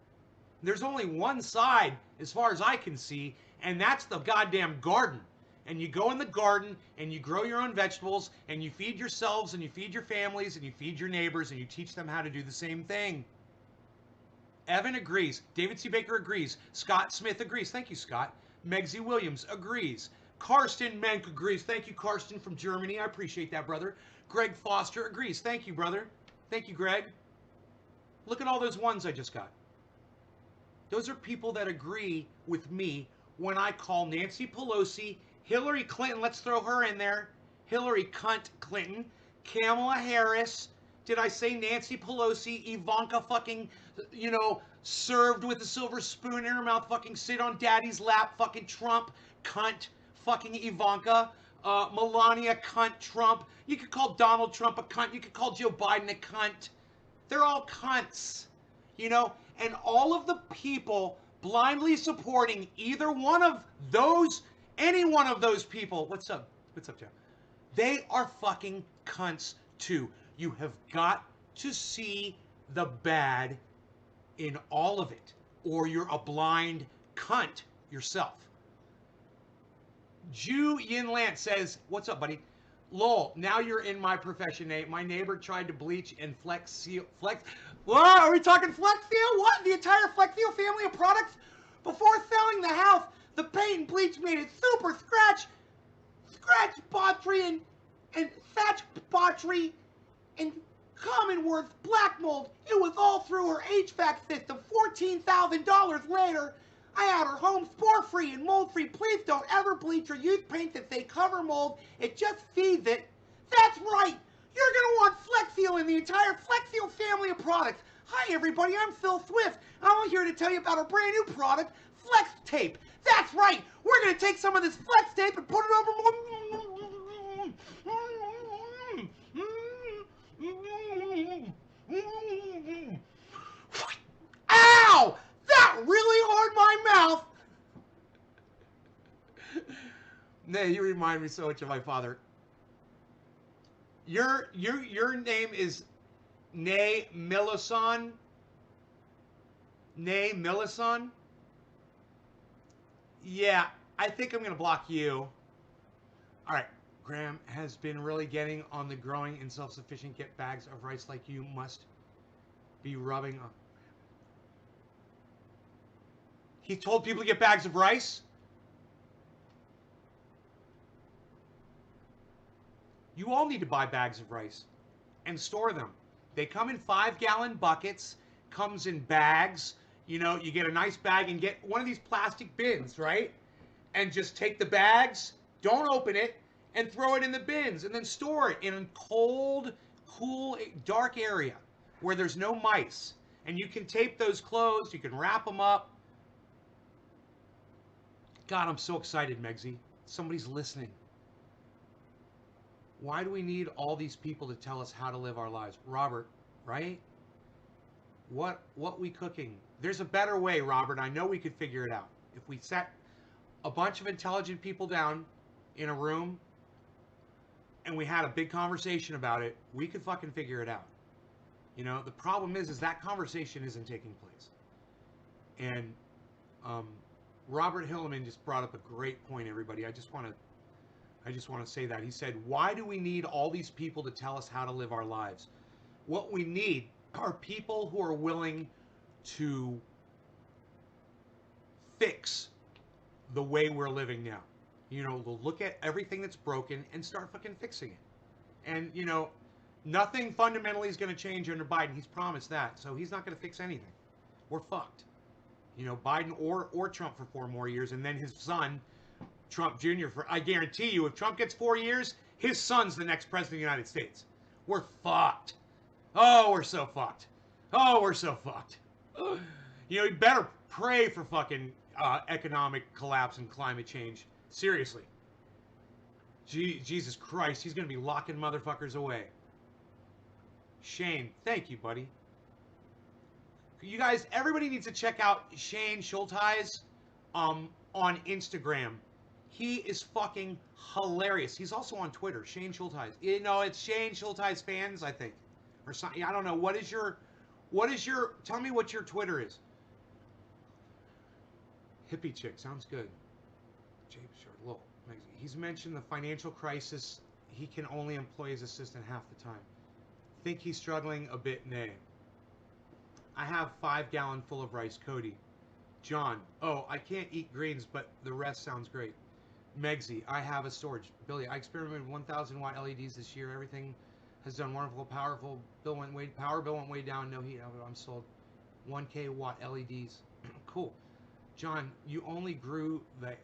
There's only one side, as far as I can see, and that's the goddamn garden. And you go in the garden, and you grow your own vegetables, and you feed yourselves, and you feed your families, and you feed your neighbors, and you teach them how to do the same thing. Evan agrees. David C. Baker agrees. Scott Smith agrees. Thank you, Scott. Megsy Williams agrees. Karsten Menk agrees. Thank you, Karsten from Germany. I appreciate that, brother. Greg Foster agrees. Thank you, brother. Thank you, Greg. Look at all those ones I just got. Those are people that agree with me when I call Nancy Pelosi, Hillary Clinton, let's throw her in there, Hillary Cunt Clinton, Kamala Harris, did I say Nancy Pelosi, Ivanka fucking, served with a silver spoon in her mouth, fucking sit on daddy's lap, fucking Trump, cunt, fucking Ivanka, Melania, cunt, Trump. You could call Donald Trump a cunt. You could call Joe Biden a cunt. They're all cunts, and all of the people blindly supporting either one of those, any one of those people. What's up? What's up, Joe? They are fucking cunts too. You have got to see the bad in all of it, or you're a blind cunt yourself. Ju Yin Lan says, what's up, buddy? Lol, now you're in my profession, Nate. My neighbor tried to bleach and flex. What? Are we talking Flex Seal? What? The entire Flex Seal family of products? Before selling the house, the paint and bleach made it super scratch botry and thatch botry and Commonwealth black mold. It was all through her HVAC system. $14,000 later, I had her home spore-free and mold-free. Please don't ever bleach or use paint that say cover mold. It just feeds it. That's right. You're going to want Flex Seal in the entire Flex Seal family of products. Hi, everybody. I'm Phil Swift. I'm here to tell you about our brand new product, Flex Tape. That's right. We're gonna take some of this flex tape and put it over. Ow! That really hurt my mouth. Nay, you remind me so much of my father. Your name is Nay Millison. Nay Millison. Yeah, I think I'm gonna block you. All right. Graham has been really getting on the growing and self-sufficient. Get bags of rice like you must be rubbing on. He told people to get bags of rice? You all need to buy bags of rice and store them. They come in 5-gallon buckets, comes in bags. You know, you get a nice bag and get one of these plastic bins, right? And just take the bags, don't open it, and throw it in the bins, and then store it in a cold, cool, dark area where there's no mice. And you can tape those closed, you can wrap them up. God, I'm so excited, Megsy. Somebody's listening. Why do we need all these people to tell us how to live our lives? Robert, right? What we cooking? There's a better way, Robert. I know we could figure it out. If we set a bunch of intelligent people down in a room and we had a big conversation about it, we could fucking figure it out. You know, the problem is that conversation isn't taking place. And Robert Hilleman just brought up a great point, everybody. I just want to say that. He said, why do we need all these people to tell us how to live our lives? What we need are people who are willing to fix the way we're living now. You know, they'll look at everything that's broken and start fucking fixing it. And, you know, nothing fundamentally is going to change under Biden. He's promised that. So he's not going to fix anything. We're fucked. You know, Biden or Trump for 4 more years, and then his son, Trump Jr. I guarantee you, if Trump gets 4 years, his son's the next president of the United States. We're fucked. Oh, we're so fucked. Oh, we're so fucked. You know, you better pray for fucking economic collapse and climate change. Seriously. Jesus Christ, he's going to be locking motherfuckers away. Shane, thank you, buddy. You guys, everybody needs to check out Shane Schultheis on Instagram. He is fucking hilarious. He's also on Twitter, Shane Schultheis. You know, it's Shane Schultheis fans, I think. Or something. I don't know. What is your, tell me what your Twitter is. Hippie chick, sounds good. James Short, Lowell. He's mentioned the financial crisis. He can only employ his assistant half the time. Think he's struggling a bit, nay. I have 5-gallon full of rice, Cody. John, oh, I can't eat greens, but the rest sounds great. Megsy, I have a storage. Billy, I experimented with 1,000 watt LEDs this year. Everything has done wonderful, powerful. Power bill went way down. No heat. I'm sold. 1K watt LEDs. Cool. John, you only grew the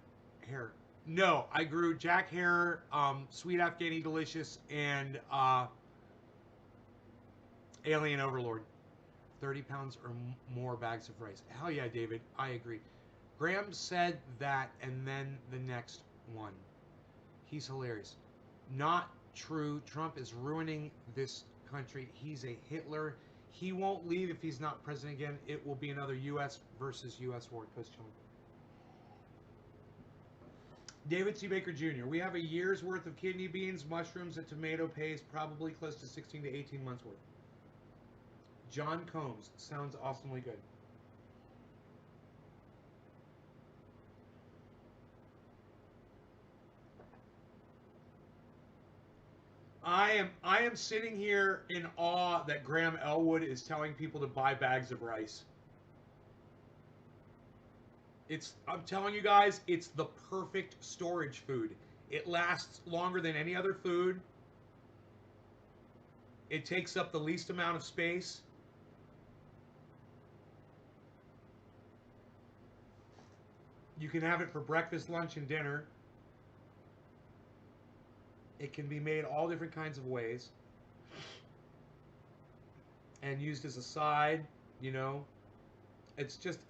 hair. No, I grew Jack Hair, Sweet Afghani Delicious, and Alien Overlord. 30 pounds or more bags of rice. Hell yeah, David. I agree. Graham said that, and then the next one. He's hilarious. Not true. Trump is ruining this country. He's a Hitler. He won't leave if he's not president again. It will be another U.S. versus U.S. war. Coach John. David C. Baker Jr. We have a year's worth of kidney beans, mushrooms, and tomato paste, probably close to 16 to 18 months worth. John Combs. Sounds awesomely good. I am sitting here in awe that Graham Elwood is telling people to buy bags of rice. I'm telling you guys, it's the perfect storage food. It lasts longer than any other food. It takes up the least amount of space. You can have it for breakfast, lunch, and dinner. It can be made all different kinds of ways. And used as a side, you know. It's just,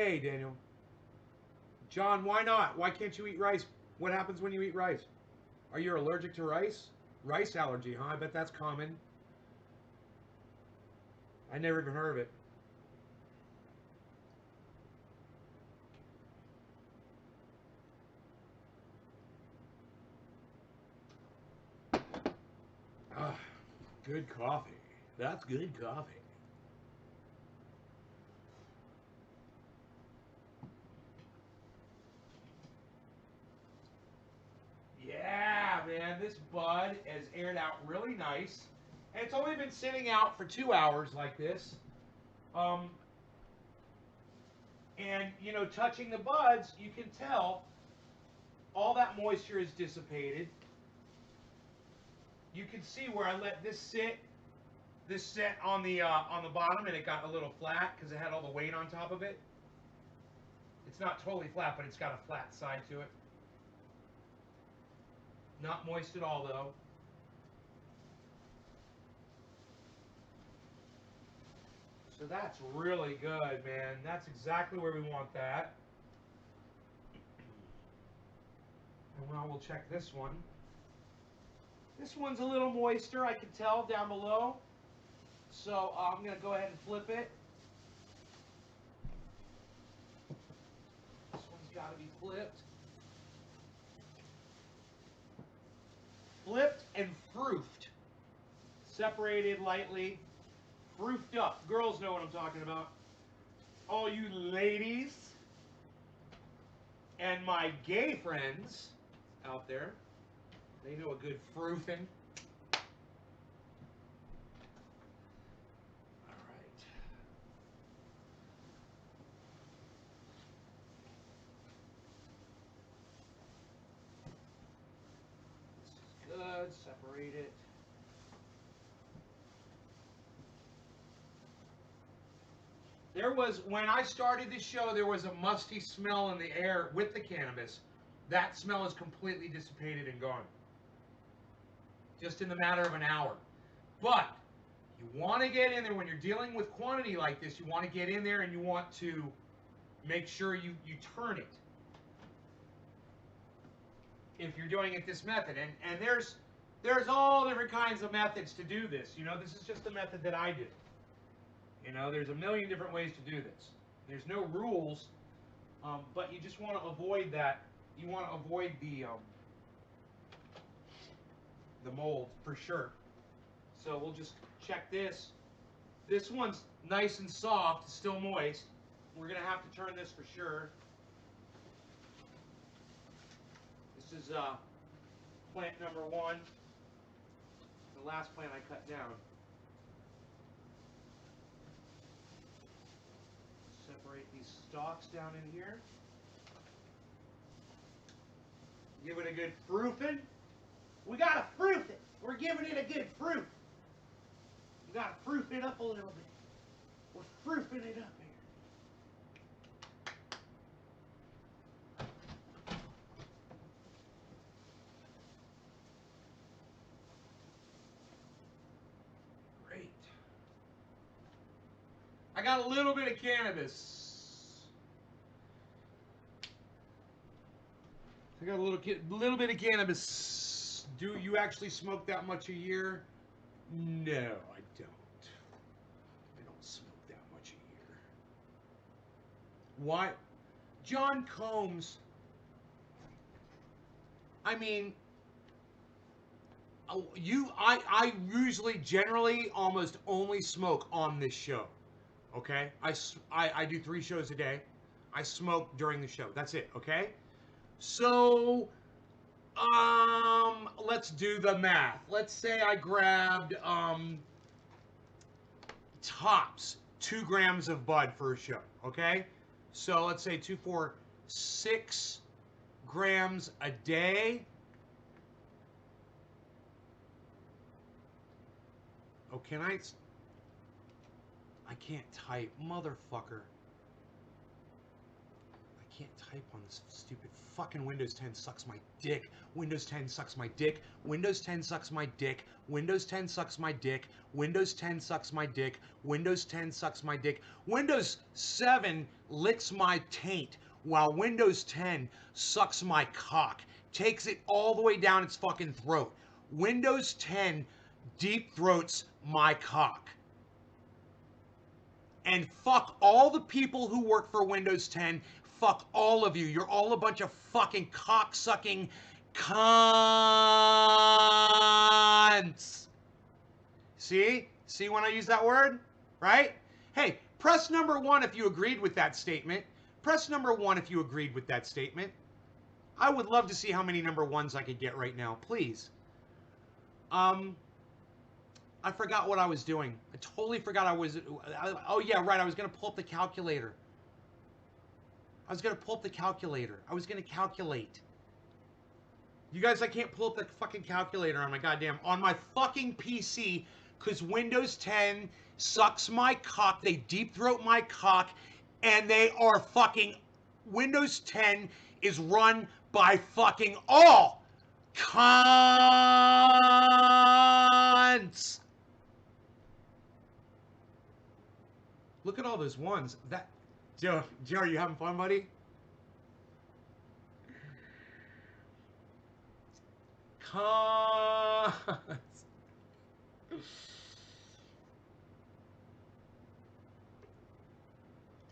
Hey, Daniel. John, why not? Why can't you eat rice? What happens when you eat rice? Are you allergic to rice? Rice allergy, huh? I bet that's common. I never even heard of it. Ah, good coffee. That's good coffee. Yeah, man, this bud has aired out really nice. And it's only been sitting out for 2 hours like this. Um, and, you know, touching the buds, you can tell all that moisture is dissipated. You can see where I let this sit on the bottom, and it got a little flat because it had all the weight on top of it. It's not totally flat, but it's got a flat side to it. Not moist at all, though. So that's really good, man. That's exactly where we want that. And now we'll check this one. This one's a little moister, I can tell down below. So I'm going to go ahead and flip it. This one's got to be flipped. Flipped and froofed. Separated lightly. Froofed up. Girls know what I'm talking about. All you ladies and my gay friends out there, they know a good froofing. All right. This is good. Separate it. There was, when I started this show, there was a musty smell in the air with the cannabis. That smell is completely dissipated and gone. Just in the matter of an hour. But you want to get in there when you're dealing with quantity like this. You want to get in there and you want to make sure you turn it. If you're doing it this method. And there's all different kinds of methods to do this. You know, this is just the method that I do. You know, there's a million different ways to do this. There's no rules, but you just want to avoid that. You want to avoid the mold for sure. So we'll just check this. This one's nice and soft, still moist. We're going to have to turn this for sure. This is plant number 1. The last plant I cut down. Separate these stalks down in here. Give it a good froofing. We got to froof it. We're giving it a good froof. We got to froof it up a little bit. We're froofing it up here. Great. I got a little bit of cannabis. I got a little bit of cannabis. Do you actually smoke that much a year? No, I don't. I don't smoke that much a year. Why? John Combs. I mean, I usually, generally, almost only smoke on this show. Okay? I do 3 shows a day. I smoke during the show. That's it. Okay? So, let's do the math. Let's say I grabbed, tops 2 grams of bud for a show. Okay? So let's say 2, 4, 6 grams a day. Oh, can I can't type, motherfucker. I can't type on this stupid fucking Windows 10 sucks my dick. Windows 10 sucks my dick. Windows 10 sucks my dick. Windows 10 sucks my dick. Windows 10 sucks my dick. Windows 10 sucks my dick. Windows 7 licks my taint, while Windows 10 sucks my cock. Takes it all the way down its fucking throat. Windows 10 deep throats my cock. And fuck all the people who work for Windows 10. Fuck all of you. You're all a bunch of fucking cock-sucking cunts. See? See when I use that word? Right? Hey, press number 1 if you agreed with that statement. Press number 1 if you agreed with that statement. I would love to see how many number 1s I could get right now. Please. I forgot what I was doing. I totally forgot oh yeah, right. I was going to pull up the calculator. I was going to calculate. You guys, I can't pull up the fucking calculator on my fucking PC because Windows 10 sucks my cock. They deep throat my cock, and they are fucking, Windows 10 is run by fucking all cunts. Look at all those ones. Joe, are you having fun, buddy?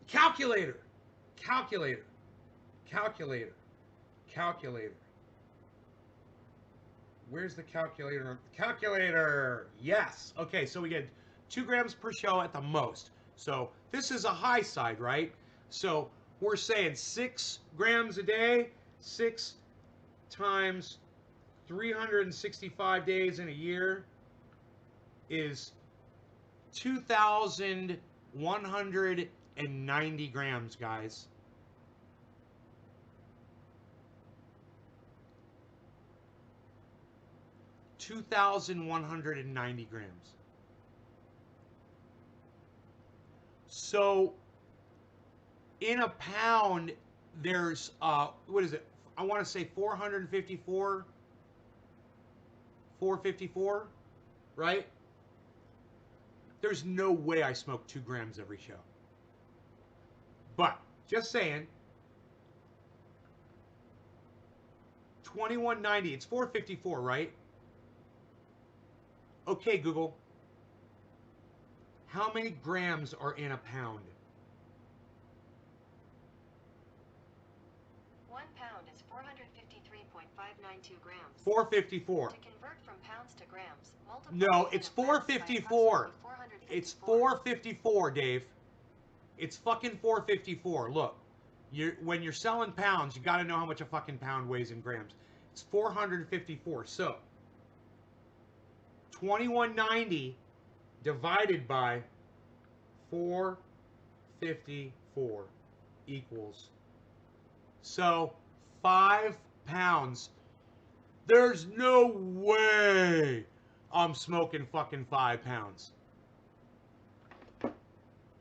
Calculator. Where's the calculator? Calculator. Yes. Okay, so we get 2 grams per show at the most. So this is a high side, right? So we're saying 6 grams a day, 6 times 365 days in a year is 2,190 grams, guys. $2,190 grams. So in a pound, there's what is it? I want to say 454, right? There's no way I smoke 2 grams every show. But just saying, 2190. It's 454, right? Okay, Google. How many grams are in a pound? 1 pound is 453.592 grams. 454. To convert from pounds to grams, multiply. No, it's 454. It's 454, Dave. It's fucking 454. Look, when you're selling pounds, you got to know how much a fucking pound weighs in grams. It's 454. So 2190 divided by 454 equals, so 5 pounds. There's no way I'm smoking fucking 5 pounds.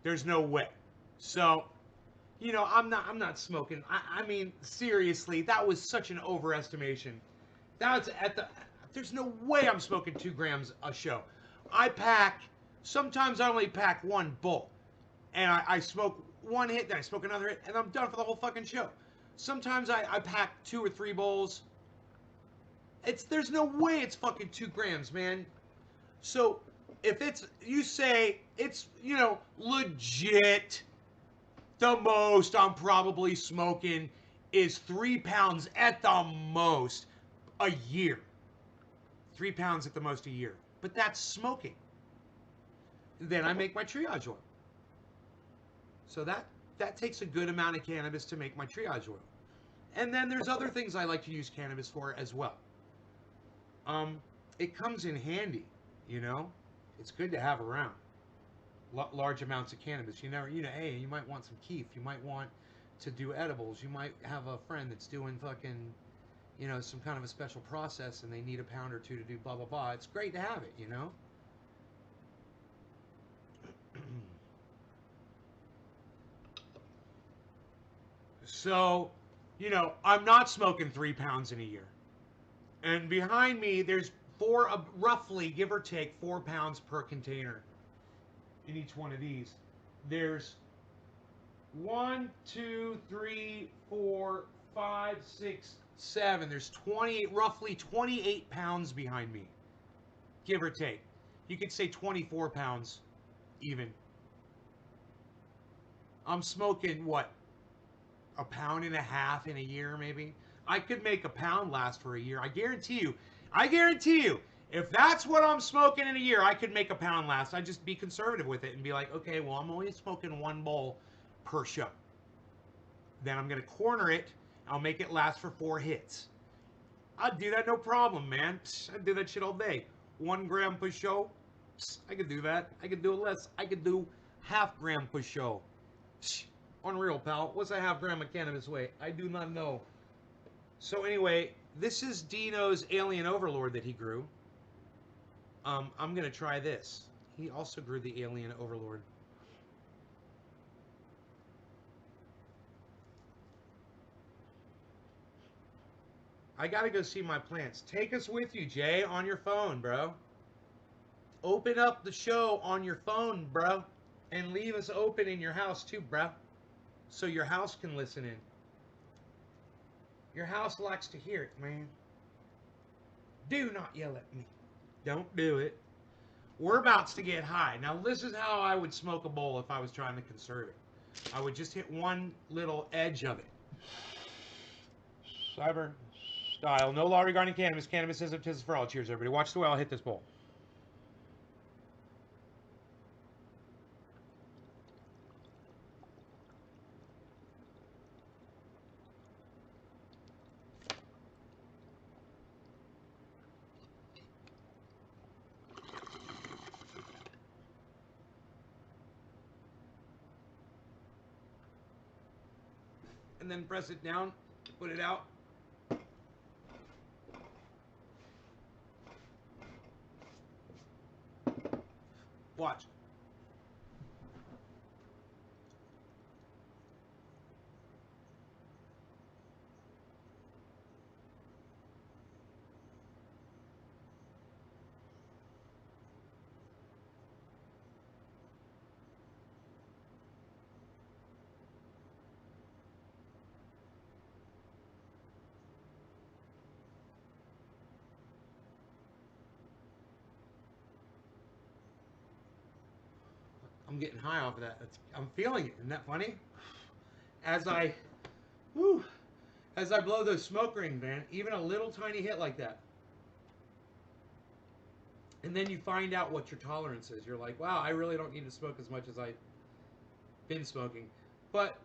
There's no way. So, you know, I'm not smoking. I mean, seriously, that was such an overestimation. That's there's no way I'm smoking 2 grams a show. Sometimes I only pack 1 bowl. And I smoke 1 hit, then I smoke another hit, and I'm done for the whole fucking show. Sometimes I pack 2 or 3 bowls. There's no way it's fucking 2 grams, man. So if you say it's, you know, legit, the most I'm probably smoking is 3 pounds at the most a year. 3 pounds at the most a year. But that's smoking. Then I make my triage oil. So that takes a good amount of cannabis to make my triage oil. And then there's other things I like to use cannabis for as well. It comes in handy, you know. It's good to have around. Large amounts of cannabis. Hey, you might want some keef. You might want to do edibles. You might have a friend that's doing fucking, you know, some kind of a special process and they need a pound or 2 to do blah, blah, blah. It's great to have it, you know. So, you know, I'm not smoking 3 pounds in a year. And behind me, there's roughly, give or take, 4 pounds per container in each one of these. There's 1, 2, 3, 4, 5, 6, 7. There's 28, roughly 28 pounds behind me, give or take. You could say 24 pounds even. I'm smoking, what, a pound and a half in a year, maybe? I could make a pound last for a year. I guarantee you, if that's what I'm smoking in a year, I could make a pound last. I'd just be conservative with it and be like, okay, well, I'm only smoking 1 bowl per show. Then I'm going to corner it. I'll make it last for 4 hits. I'd do that no problem, man. I'd do that shit all day. 1 gram per show. I could do that. I could do it less. I could do half gram per show. Unreal, pal. What's a half gram of cannabis weigh? I do not know. So anyway, this is Dino's Alien Overlord that he grew. I'm going to try this. He also grew the Alien Overlord. I got to go see my plants. Take us with you, Jay, on your phone, bro. Open up the show on your phone, bro. And leave us open in your house, too, bro. So your house can listen in. Your house likes to hear it, man. Do not yell at me. Don't do it. We're about to get high. Now, this is how I would smoke a bowl if I was trying to conserve it. I would just hit one little edge of it. Cyber style. No law regarding cannabis. Cannabis isn't just for all. Cheers, everybody. Watch the way I'll hit this bowl. And then press it down, put it out. Watch. I'm getting high off of that. I'm feeling it. Isn't that funny? As I blow those smoke rings, man, even a little tiny hit like that. And then you find out what your tolerance is. You're like, wow, I really don't need to smoke as much as I've been smoking. But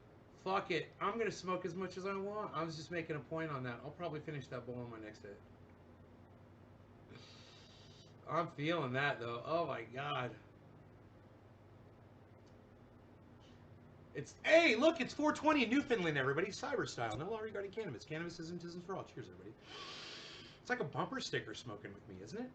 fuck it. I'm going to smoke as much as I want. I was just making a point on that. I'll probably finish that bowl on my next hit. I'm feeling that, though. Oh, my God. Hey, look, it's 420 in Newfoundland, everybody. Cyber style. No law regarding cannabis. Cannabis isn't for all. Cheers, everybody. It's like a bumper sticker smoking with me, isn't it?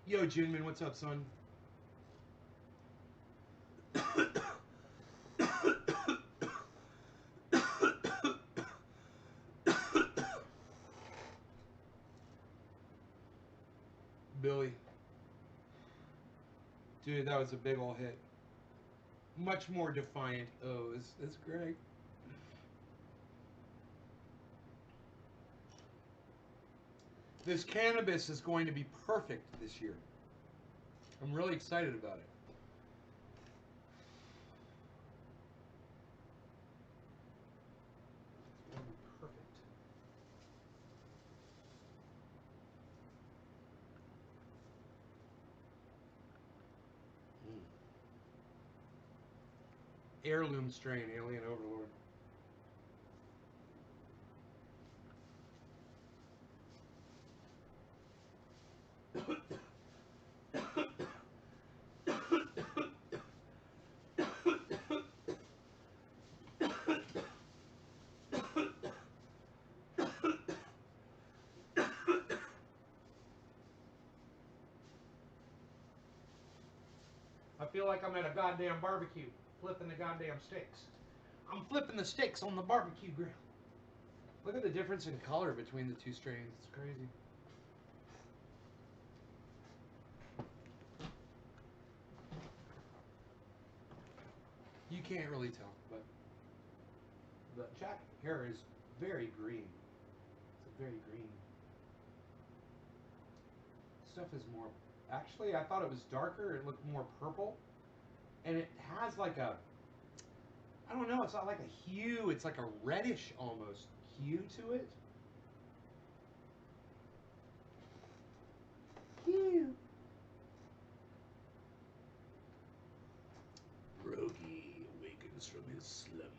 Yo, Jinmin, what's up, son? Billy. Dude, that was a big ol' hit. Much more defiant O's. That's great. This cannabis is going to be perfect this year. I'm really excited about it. It's going to be perfect. Heirloom strain, Alien Overlord. I feel like I'm at a goddamn barbecue, flipping the goddamn steaks. I'm flipping the steaks on the barbecue grill. Look at the difference in color between the two strains. It's crazy. You can't really tell, but the Jack here is very green. It's a very green. Stuff is more. Actually, I thought it was darker. It looked more purple, and it has like a. I don't know. It's not like a hue. It's like a reddish almost hue to it. Hue. Rogi awakens from his slumber.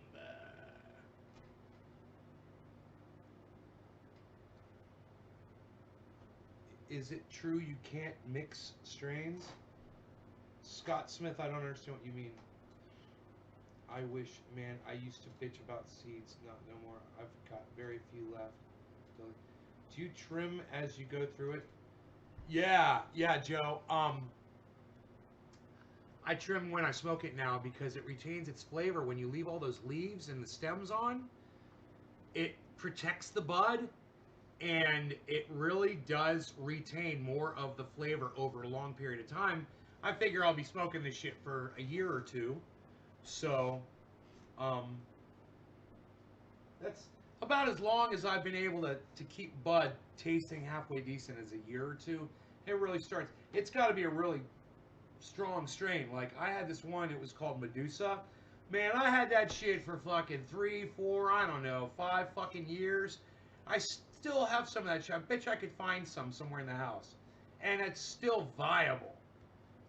Is it true you can't mix strains? Scott Smith, I don't understand what you mean. I wish, man, I used to bitch about seeds. No more. I've got very few left. Do you trim as you go through it? Yeah, Joe. I trim when I smoke it now because it retains its flavor. When you leave all those leaves and the stems on, it protects the bud, and it really does retain more of the flavor over a long period of time. I figure I'll be smoking this shit for a year or two, so that's about as long as I've been able to keep bud tasting halfway decent as a year or two. It really starts. It's got to be a really strong strain. Like I had this one, it was called Medusa. Man, I had that shit for fucking 3, 4, I don't know, 5 fucking years. I still have some of that shit. I bet you I could find some somewhere in the house. And it's still viable.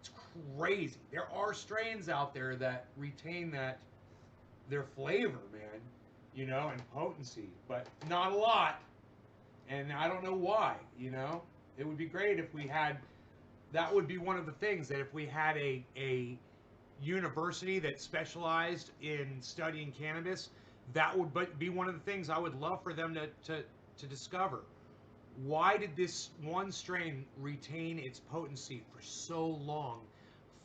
It's crazy. There are strains out there that retain their flavor, man, you know, and potency, but not a lot. And I don't know why, you know. It would be great if we had. That would be one of the things that if we had a university that specialized in studying cannabis, that would be one of the things I would love for them to discover. Why did this one strain retain its potency for so long?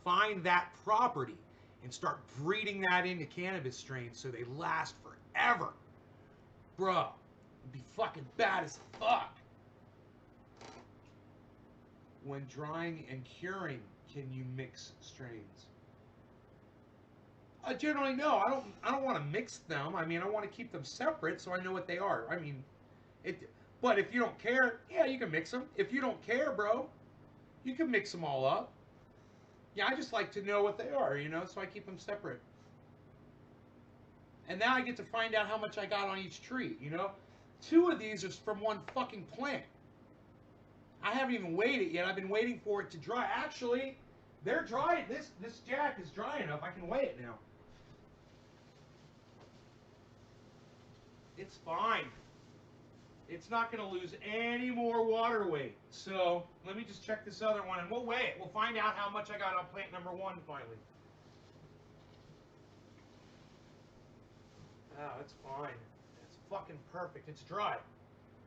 Find that property and start breeding that into cannabis strains so they last forever. Bruh, it'd be fucking bad as fuck. When drying and curing, can you mix strains? Generally, no. I don't want to mix them. I mean, I want to keep them separate so I know what they are. I mean, it. But if you don't care, yeah, you can mix them. If you don't care, bro, you can mix them all up. Yeah, I just like to know what they are, you know, so I keep them separate. And now I get to find out how much I got on each tree, you know. 2 of these are from one fucking plant. I haven't even weighed it yet. I've been waiting for it to dry. Actually, they're dry. This jack is dry enough. I can weigh it now. It's fine. It's not going to lose any more water weight. So let me just check this other one and we'll weigh it. We'll find out how much I got on plant number 1 finally. Oh, it's fine. It's fucking perfect. It's dry.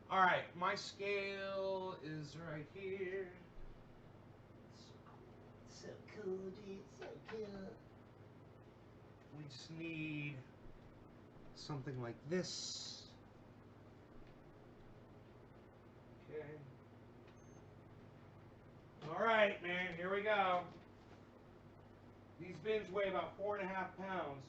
All right, my scale is right here. So cool, dude. So cool. We just need something like this. Okay. All right, man. Here we go. These bins weigh about 4.5 pounds.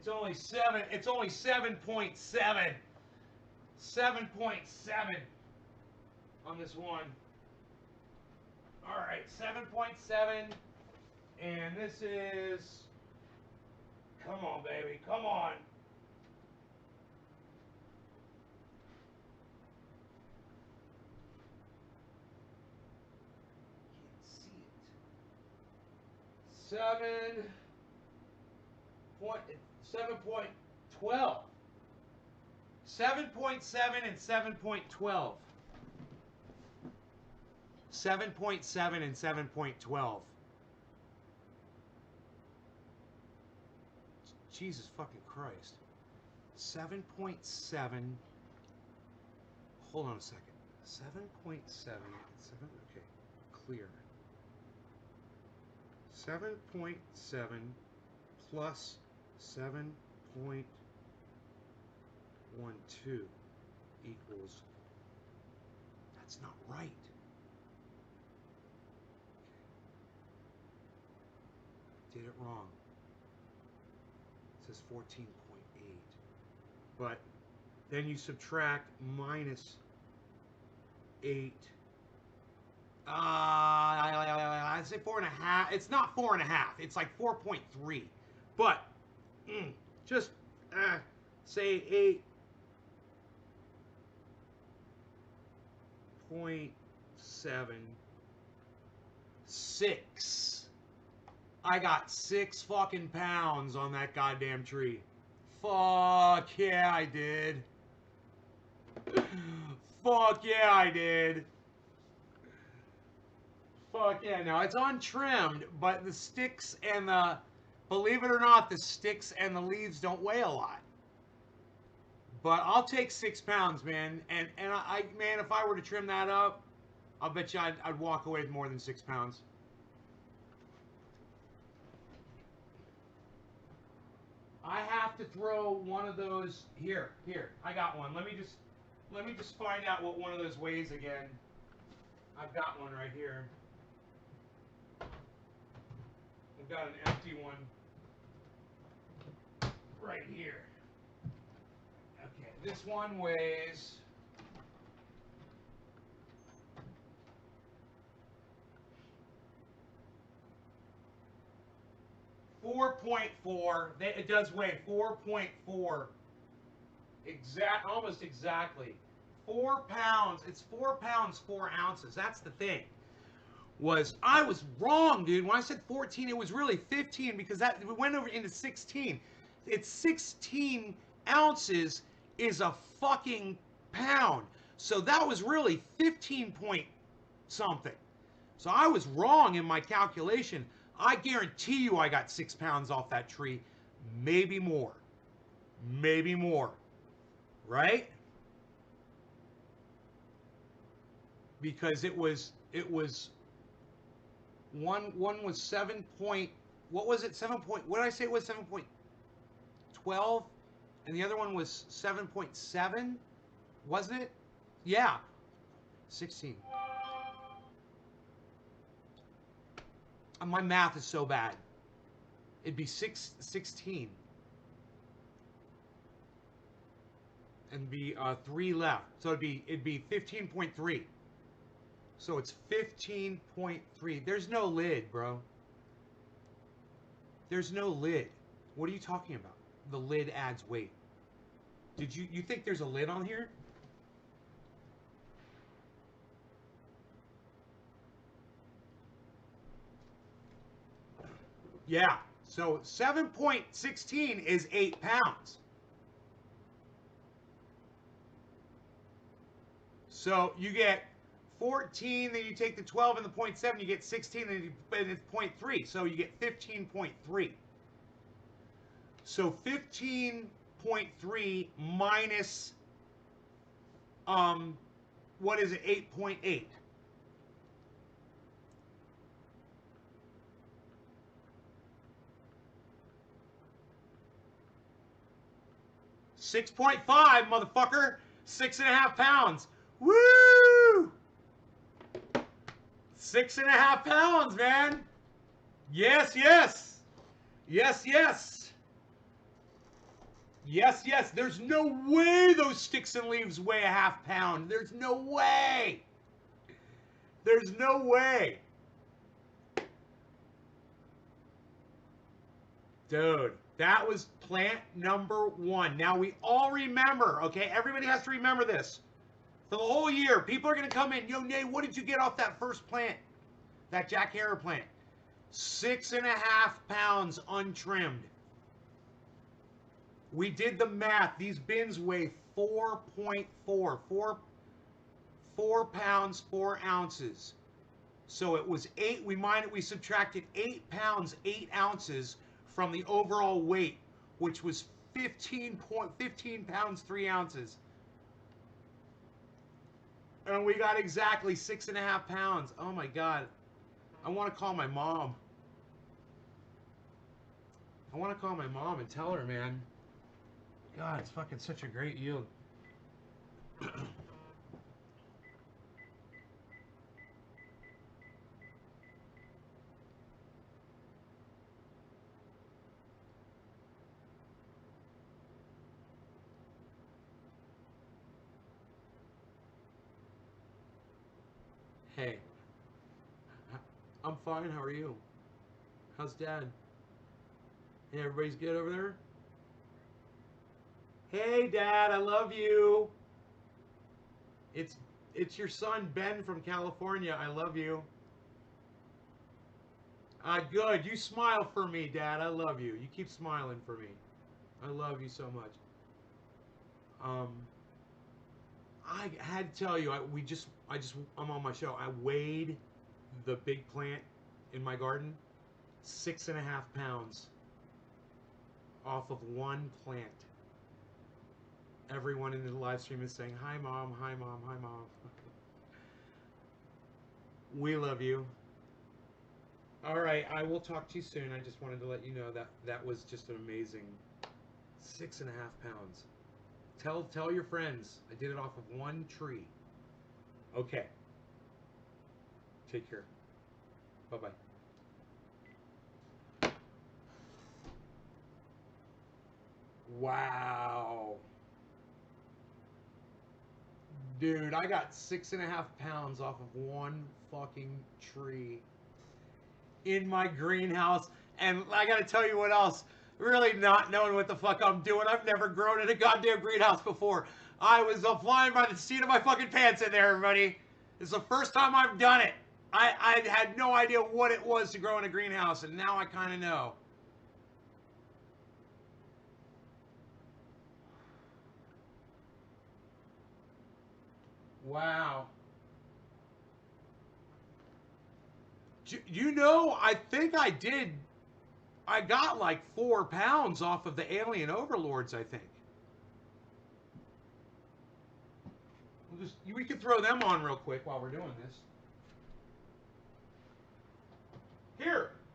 It's only 7. It's only 7.7. 7.7 on this one. All right, 7.7, and this is. Come on, baby, come on. Can't see it. 7.12. 7.7 and 7.12. 7.7 and 7.12. Jesus fucking Christ. 7.7. Hold on a second. 7.7 and 7. Okay, clear. 7.7 plus 7.12 equals. That's not right. Did it wrong. It says 14.8. But then you subtract minus 8. I'd say 4.5. It's not 4.5. It's like 4.3. But just say 8.76. I got 6 fucking pounds on that goddamn tree. Fuck yeah, I did. Fuck yeah, I did. Fuck yeah. Now, it's untrimmed, but the sticks and the... Believe it or not, the sticks and the leaves don't weigh a lot. But I'll take 6 pounds, man. And I man, if I were to trim that up, I'll bet you I'd walk away with more than 6 pounds. I have to throw one of those here. I got one. Let me just find out what one of those weighs again. I've got one right here. I've got an empty one right here. Okay, this one weighs 4.4. It does weigh 4.4. Almost exactly. 4 pounds. It's 4 pounds 4 ounces. That's the thing. I was wrong, dude. When I said 14, it was really 15 because that we went over into 16. It's 16 ounces is a fucking pound. So that was really 15 point something. So I was wrong in my calculation. I guarantee you I got 6 pounds off that tree. Maybe more. Maybe more. Right? Because it was one was 7 point, what was it? 7 point, what did I say it was? 7.12, and the other one was 7.7, wasn't it? Yeah. 16. My math is so bad. It'd be 16. And be 3 left. So it'd be 15.3. So it's 15.3. There's no lid, bro. There's no lid. What are you talking about? The lid adds weight. Did you think there's a lid on here? Yeah. So 7.16 is 8 pounds. So you get 14, then you take the 12 and the 0.7, you get 16, and it's 0.3. So you get 15.3. So 15.3 minus, what is it, 8.8? $6.5, motherfucker. 6.5 pounds. Woo! 6.5 pounds, man. Yes, yes. Yes, yes. Yes, yes. There's no way those sticks and leaves weigh a half pound. There's no way. There's no way. Dude, that was plant number 1. Now we all remember, okay? Everybody has to remember this. For the whole year, people are going to come in. Yo, Nate, what did you get off that first plant? That Jack Herer plant. 6.5 pounds untrimmed. We did the math. These bins weigh 4.4. 4 pounds, 4 ounces. So it was 8. We subtracted 8 pounds, 8 ounces from the overall weight, which was 15 pounds, 3 ounces. And we got exactly 6.5 pounds. Oh my God. I want to call my mom. I want to call my mom and tell her, man. God, it's fucking such a great yield. Hey. I'm fine. How are you? How's Dad? Hey, everybody's good over there? Hey, Dad, I love you. It's your son, Ben, from California. I love you. Good. You smile for me, Dad. I love you. You keep smiling for me. I love you so much. I had to tell you, I'm on my show. I weighed the big plant in my garden, 6.5 pounds off of one plant. Everyone in the live stream is saying, hi, Mom, hi, Mom, hi, Mom. We love you. All right, I will talk to you soon. I just wanted to let you know that was just an amazing 6.5 pounds. Tell your friends. I did it off of one tree. Okay. Take care. Bye-bye. Wow. Dude, I got 6.5 pounds off of one fucking tree in my greenhouse. And I gotta tell you what else. Really not knowing what the fuck I'm doing. I've never grown in a goddamn greenhouse before. I was flying by the seat of my fucking pants in there, everybody. It's the first time I've done it. I had no idea what it was to grow in a greenhouse, and now I kind of know. Wow. You know, I think I got like 4 pounds off of the Alien Overlords, I think. We can throw them on real quick while we're doing this.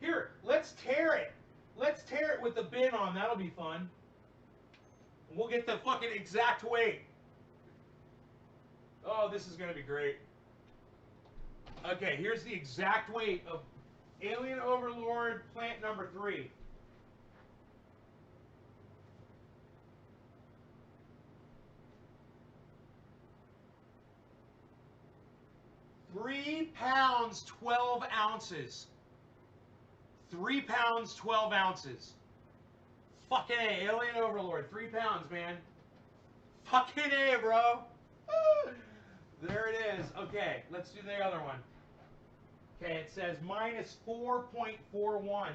Here, let's tear it. Let's tear it with the bin on. That'll be fun. We'll get the fucking exact weight. Oh, this is going to be great. Okay, here's the exact weight of Alien Overlord plant number 3. £3 pounds, 12 ounces. 3 pounds, 12 ounces. Fucking A, Alien Overlord, 3 pounds, man. Fucking A, bro. There it is. Okay, let's do the other one. Okay, it says minus 4.41.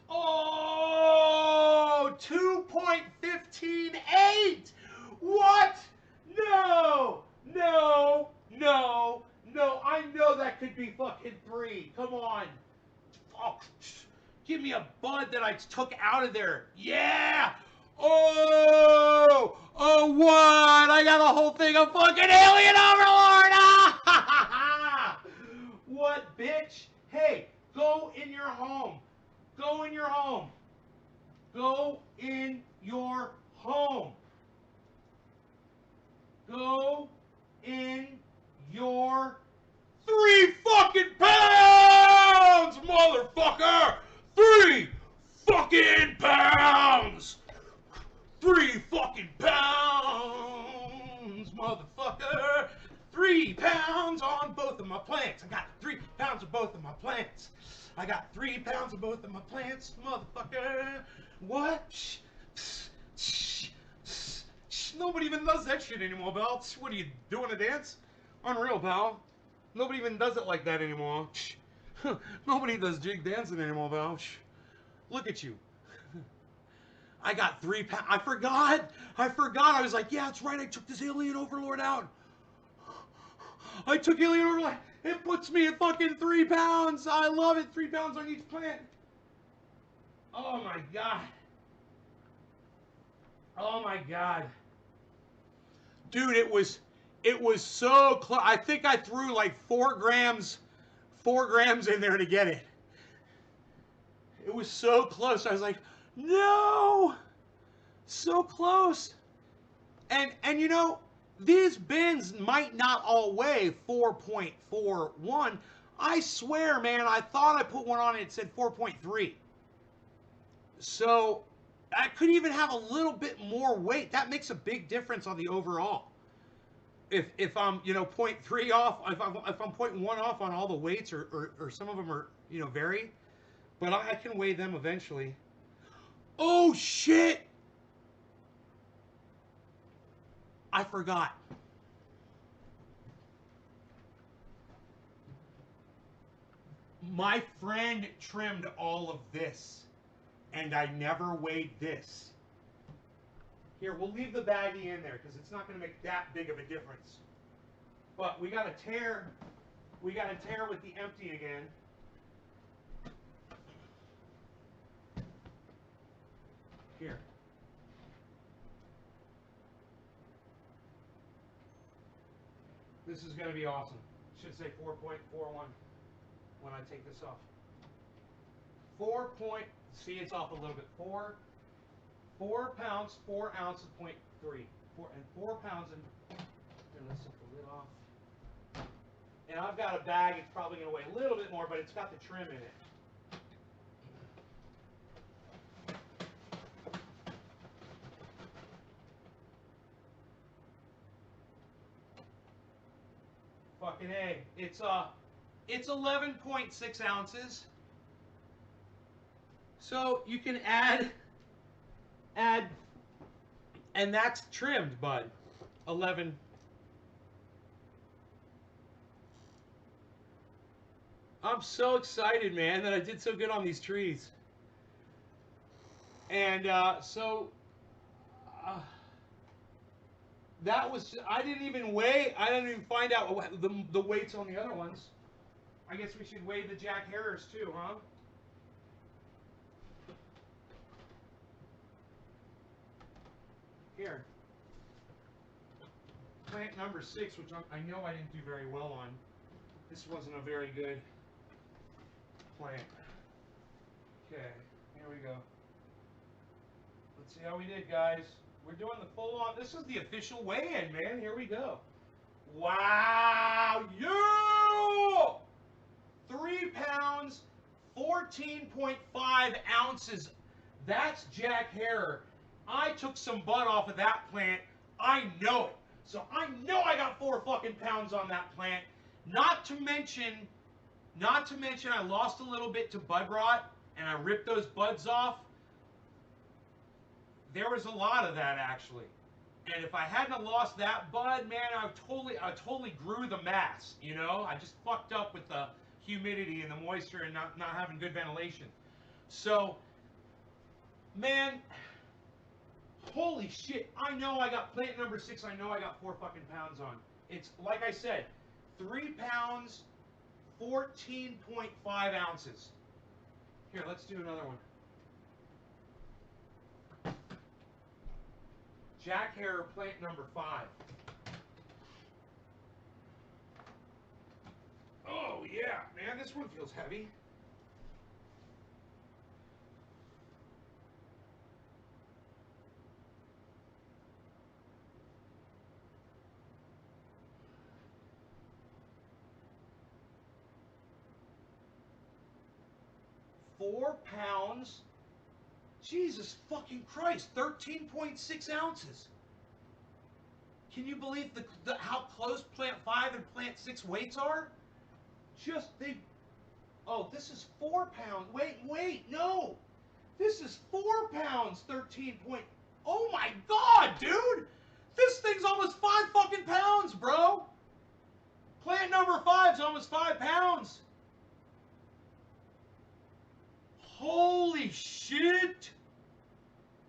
Oh, 2.158. What? No, no, no, no. I know that could be fucking 3. Come on. Oh, give me a bud that I took out of there. Yeah. Oh, what? I got a whole thing of fucking Alien Overlord. What, bitch? Hey, go in your home. Go in your home. Go in your home. Go in your 3 my plants. I got 3 pounds of both of my plants. I got 3 pounds of both of my plants, motherfucker. What? Nobody even does that shit anymore, pal. What are you doing, a dance? Unreal, pal. Nobody even does it like that anymore. Nobody does jig dancing anymore, pal. Look at you. I got 3 pounds. I forgot. I was like, yeah, that's right. I took this alien overlord out. I took alien overlord. It puts me at fucking 3 pounds. I love it. 3 pounds on each plant. Oh my god. Oh my god. Dude, it was so close. I think I threw like 4 grams in there to get it. It was so close. I was like, no, so close. And you know, these bins might not all weigh 4.41. I swear, man, I thought I put one on it said 4.3. So I could even have a little bit more weight. That makes a big difference on the overall. If I'm, you know, 0.3 off, if I'm 0.1 off on all the weights, or some of them are, you know, vary, but I can weigh them eventually. Oh shit! I forgot. My friend trimmed all of this, and I never weighed this. Here, we'll leave the baggie in there because it's not going to make that big of a difference. But we got to tear with the empty again. Here. This is going to be awesome. Should say 4.41 when I take this off. See, it's off a little bit. 4 pounds, 4 ounces, 0.3. 4 pounds and let's take the lid off. And I've got a bag. It's probably going to weigh a little bit more, but it's got the trim in it. Fucking A. It's 11.6 ounces. So you can add, and that's trimmed, bud. 11. I'm so excited, man, that I did so good on these trees. And that was, I didn't even find out the weights on the other ones. I guess we should weigh the Jack Harris too, huh? Here. Plant number 6, which I know I didn't do very well on. This wasn't a very good plant. Okay, here we go. Let's see how we did, guys. We're doing the full on. This is the official weigh-in, man. Here we go. Wow, you! 3 pounds, 14.5 ounces. That's Jack Harris. I took some butt off of that plant. I know it. So I know I got 4 fucking pounds on that plant. Not to mention I lost a little bit to bud rot, and I ripped those buds off. There was a lot of that, actually. And if I hadn't lost that bud, man, I totally grew the mass, you know? I just fucked up with the humidity and the moisture and not having good ventilation. So, man, holy shit. I know I got plant number 6. I know I got 4 fucking pounds on. It's, like I said, 3 pounds, 14.5 ounces. Here, let's do another one. Jack Harris, plant number 5. Oh yeah, man, this one feels heavy. £4. Jesus fucking Christ, 13.6 ounces. Can you believe how close plant 5 and plant 6 weights are? just, they, oh, this is 4 pounds. Wait, no. This is 4 pounds, 13 point. Oh my God, dude. This thing's almost 5 fucking pounds, bro. Plant number 5 is almost 5 pounds. Holy shit.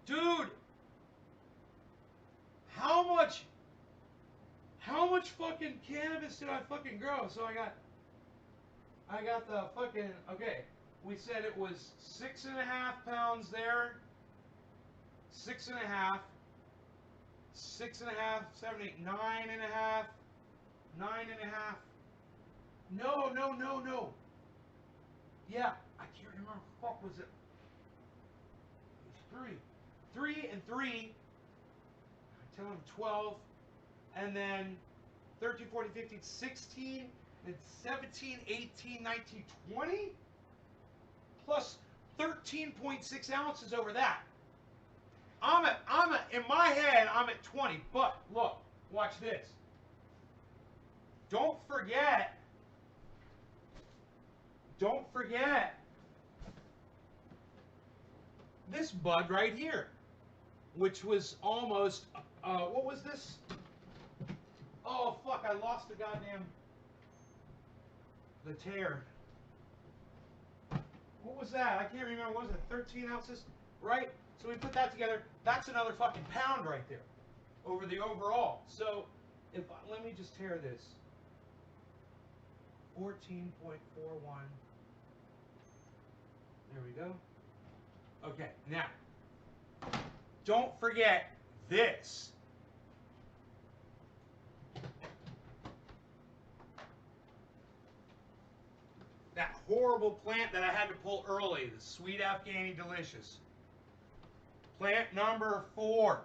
Dude. How much fucking cannabis did I fucking grow? So I got the fucking, okay, we said it was 6.5 pounds there, 6.5, 6.5, 7, 8, 9.5, 9.5. No. Yeah, I can't remember. Fuck was it? It was 3 and 3. Tell him 12, and then 13, 14, 15, 16, and 17, 18, 19, 20, plus 13.6 ounces over that. In my head, I'm at 20, but look, watch this. Don't forget this bud right here, which was almost, what was this? Oh, fuck, I lost the goddamn, the tear. What was that? I can't remember. What was it, 13 ounces? Right? So we put that together. That's another fucking pound right there over the overall. So, let me just tear this. 14.41. There we go. Okay, now, don't forget this. That horrible plant that I had to pull early, the Sweet Afghani Delicious. Plant number 4.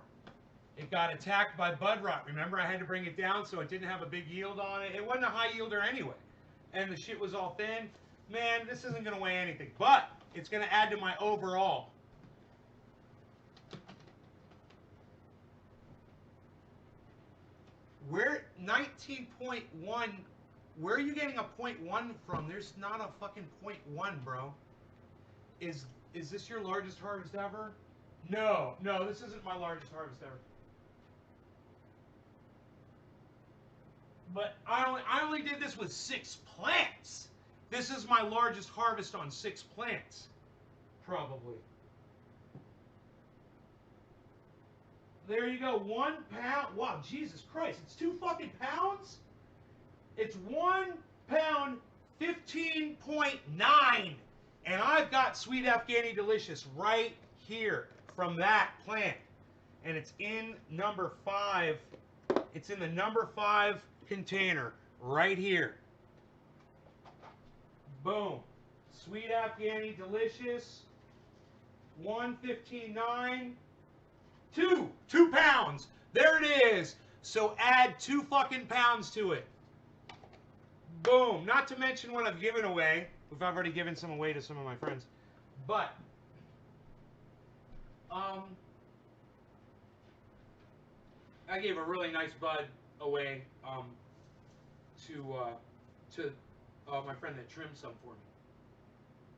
It got attacked by bud rot. Remember, I had to bring it down so it didn't have a big yield on it. It wasn't a high yielder anyway. And the shit was all thin. Man, this isn't going to weigh anything. But it's going to add to my overall. We're 19.1. Where are you getting a 0.1 from? There's not a fucking 0.1, bro. Is this your largest harvest ever? No, this isn't my largest harvest ever. But I only did this with 6 plants. This is my largest harvest on 6 plants, probably. There you go, 1 pound. Wow, Jesus Christ, it's 2 fucking pounds? It's 1 pound, 15.9. And I've got Sweet Afghani Delicious right here from that plant. And it's in number 5. It's in the number 5 container right here. Boom. Sweet Afghani Delicious. 115.9. 2 pounds. There it is. So add 2 fucking pounds to it. Boom. Not to mention what I've given away. I've already given some away to some of my friends. But I gave a really nice bud away to my friend that trimmed some for me.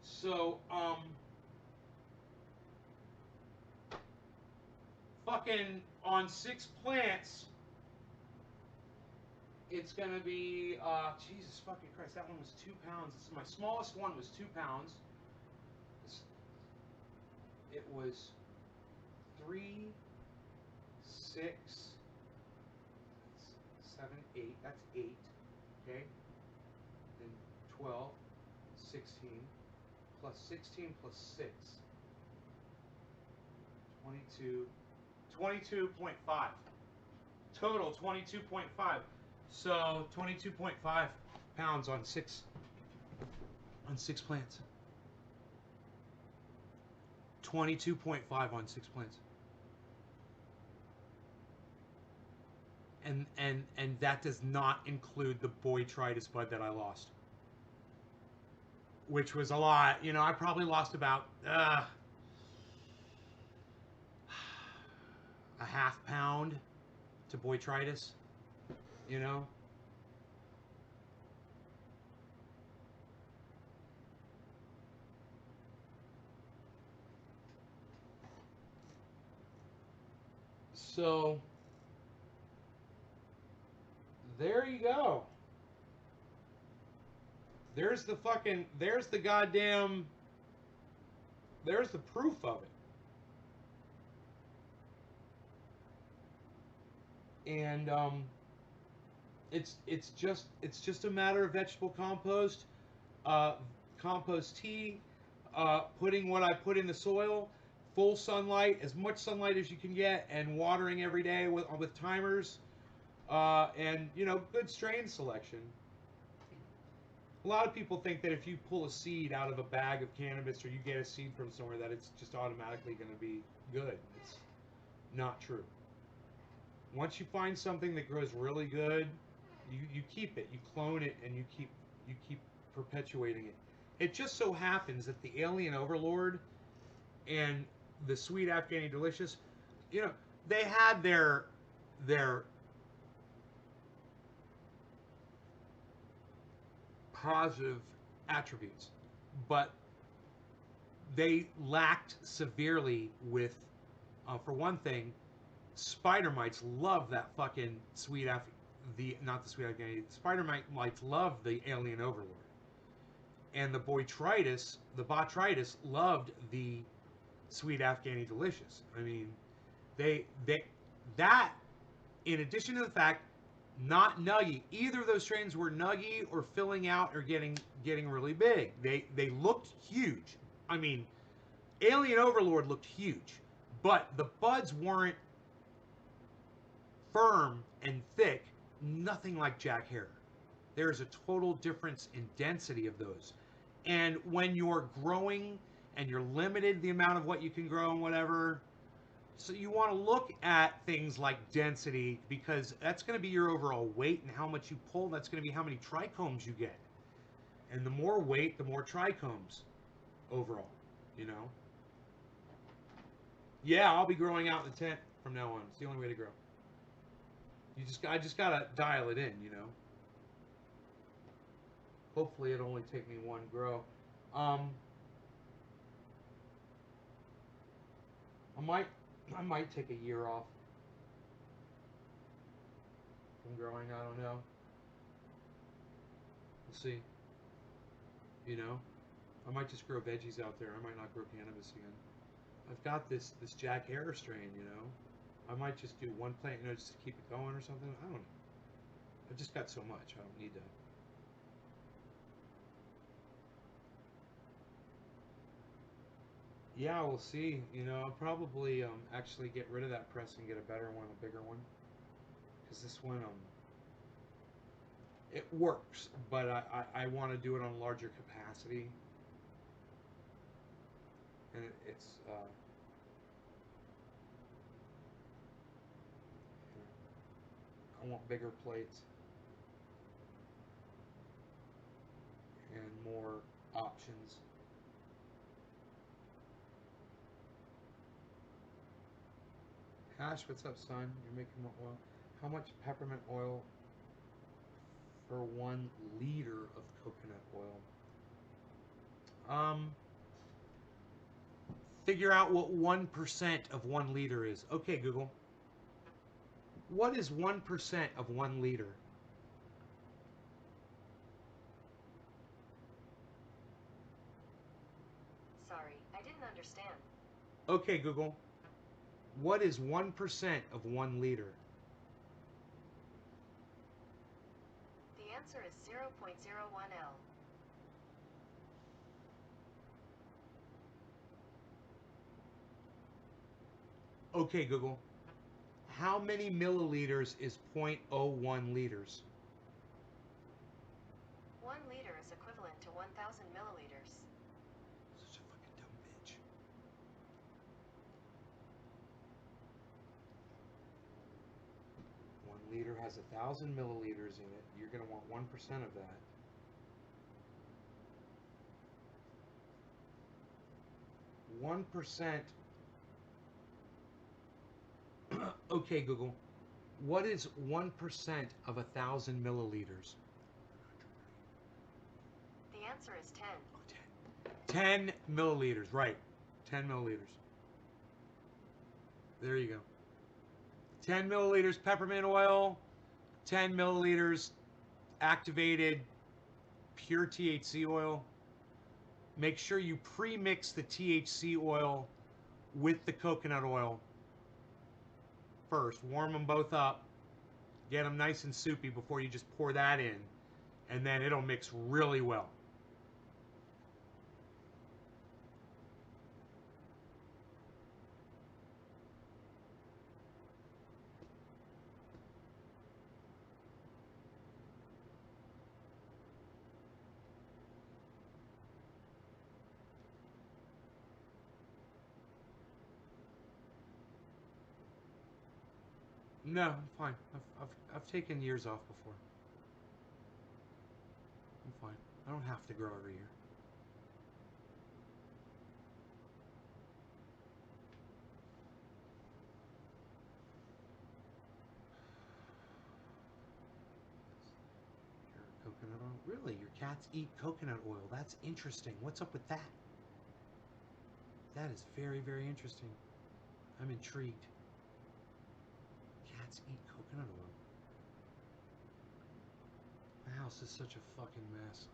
So fucking on 6 plants, it's gonna be Jesus fucking Christ, that one was 2 pounds. This is my smallest one was 2 pounds. It was 3, 6, 7, 8. That's 8. Okay. Then 12, 16 plus 16 plus 6. 22.5. Total 22.5. So 22.5 pounds on 6 plants. 22.5 on 6 plants. And that does not include the Botrytis bud that I lost, which was a lot. You know, I probably lost about a half pound to Botrytis. You know. So there you go. There's the fucking, there's the goddamn, there's the proof of it. And it's just a matter of vegetable compost, compost tea, putting what I put in the soil, full sunlight, as much sunlight as you can get, and watering every day with timers, and you know, good strain selection. A lot of people think that if you pull a seed out of a bag of cannabis or you get a seed from somewhere that it's just automatically going to be good. It's not true. Once you find something that grows really good, you keep it, you clone it, and you keep perpetuating it. It just so happens that the Alien Overlord and the Sweet Afghani Delicious, you know, they had their positive attributes, but they lacked severely with, for one thing, spider mites love that fucking not the sweet Afghani. Spider mites love the Alien Overlord, and the botrytis loved the Sweet Afghani Delicious. I mean, they that, in addition to the fact, not nuggy. Either of those strains were nuggy or filling out or getting really big. They looked huge. I mean, Alien Overlord looked huge, but the buds weren't firm and thick. Nothing like Jack Herer. There's a total difference in density of those. And when you're growing and you're limited the amount of what you can grow and whatever, so you want to look at things like density, because that's going to be your overall weight, and how much you pull, that's going to be how many trichomes you get. And the more weight, the more trichomes overall, you know? Yeah, I'll be growing out in the tent from now on. It's the only way to grow. I just got to dial it in, you know? Hopefully it'll only take me one grow. I might take a year off from growing. I don't know. We'll see. You know, I might just grow veggies out there. I might not grow cannabis again. I've got this Jack Herer strain. You know, I might just do one plant, you know, just to keep it going or something. I don't know. I've just got so much. I don't need to. Yeah, we'll see. You know, I'll probably actually get rid of that press and get a better one, a bigger one, because this one it works, but I want to do it on a larger capacity, and I want bigger plates and more options. Hash, what's up, son? You're making more oil. How much peppermint oil for 1 liter of coconut oil? Figure out what 1% of 1 liter is. Okay, Google. What is 1% of 1 liter? Sorry, I didn't understand. Okay, Google. What is 1% of 1 liter? The answer is 0.01 L. Okay, Google. How many milliliters is 0.01 liters? 1 liter is equivalent to 1,000 milliliters. Such a fucking dumb bitch. 1 liter has 1,000 milliliters in it. You're going to want 1% of that. 1%. Okay, Google. What is 1% of 1,000 milliliters? The answer is 10. Oh, 10 milliliters, right. 10 milliliters. There you go. 10 milliliters peppermint oil, 10 milliliters activated pure THC oil. Make sure you pre-mix the THC oil with the coconut oil first. Warm them both up. Get them nice and soupy before you just pour that in. And then it'll mix really well. No, I'm fine. I've taken years off before. I'm fine. I don't have to grow every year. Your coconut oil? Really? Your cats eat coconut oil? That's interesting. What's up with that? That is very, very interesting. I'm intrigued. Cats eat coconut oil. My house is such a fucking mess.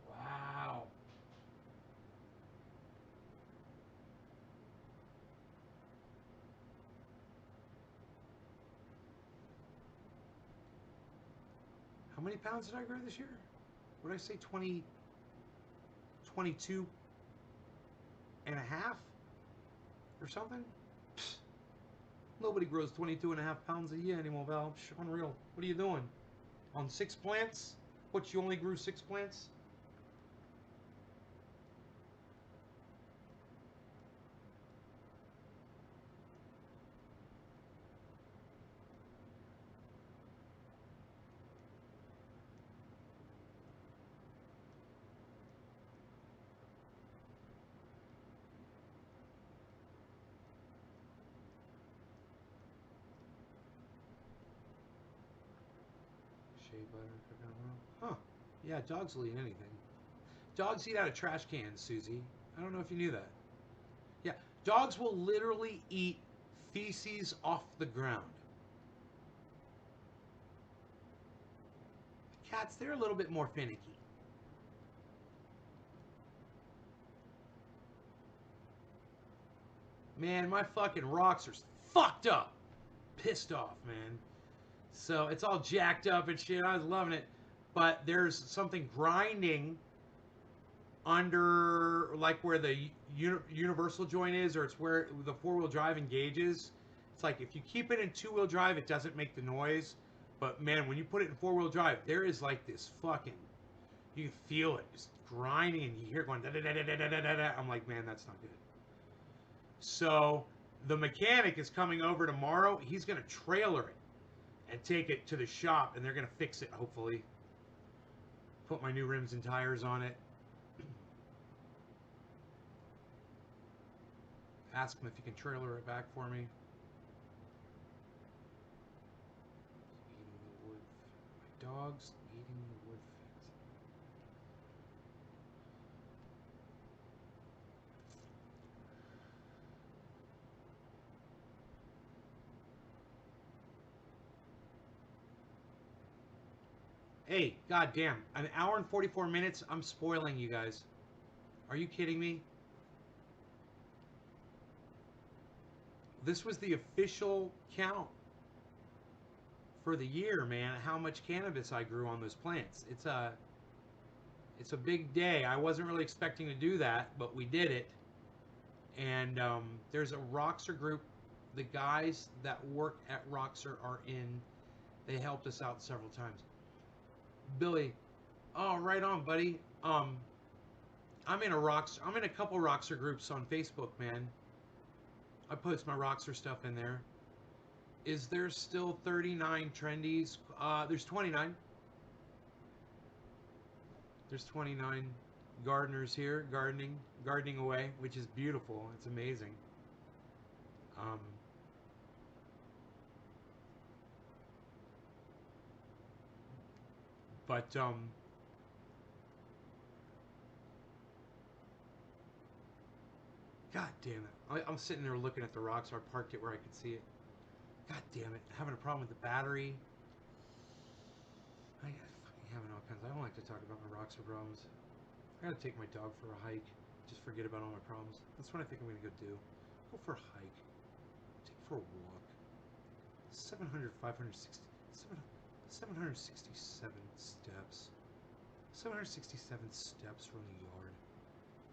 Oh my god. Wow. How many pounds did I grow this year? What did I say? 22 and a half or something? Pfft. Nobody grows 22 and a half pounds a year anymore, Val. Psh, unreal. What are you doing? On 6 plants? What, you only grew 6 plants? Shea butter, coconut oil. Huh. Yeah, dogs will eat anything. Dogs eat out of trash cans, Susie. I don't know if you knew that. Yeah, dogs will literally eat feces off the ground. Cats, they're a little bit more finicky. Man, my fucking rocks are fucked up. Pissed off, man. So it's all jacked up and shit. I was loving it. But there's something grinding under, like where the universal joint is, or it's where the four-wheel drive engages. It's like if you keep it in two-wheel drive, it doesn't make the noise. But man, when you put it in four-wheel drive, there is like this fucking, you can feel it just grinding, and you hear it going da da da da da da da da. I'm like, man, that's not good. So the mechanic is coming over tomorrow. He's gonna trailer it and take it to the shop, and they're gonna fix it, hopefully. Put my new rims and tires on it. Ask him if he can trailer it back for me. Eating the wood. My dog's eating the wood fence. Hey, goddamn! An hour and 44 minutes. I'm spoiling you guys. Are you kidding me? This was the official count for the year, man. How much cannabis I grew on those plants. It's a big day. I wasn't really expecting to do that, but we did it. And there's a Roxer group. The guys that work at Roxer are in. They helped us out several times. Billy, oh, right on, buddy. I'm in a couple Roxer groups on Facebook, man. I post my Roxer stuff in there. Is there still 39 trendies? There's 29. There's 29 gardeners here, gardening away, which is beautiful. It's amazing. But God damn it. I'm sitting there looking at the rock, so I parked it where I could see it. God damn it. Having a problem with the battery. I fucking having all kinds. I don't like to talk about my rocks or problems. I gotta take my dog for a hike. Just forget about all my problems. That's what I think I'm gonna go do. Go for a hike. Take for a walk. 767 steps. 767 steps from the yard.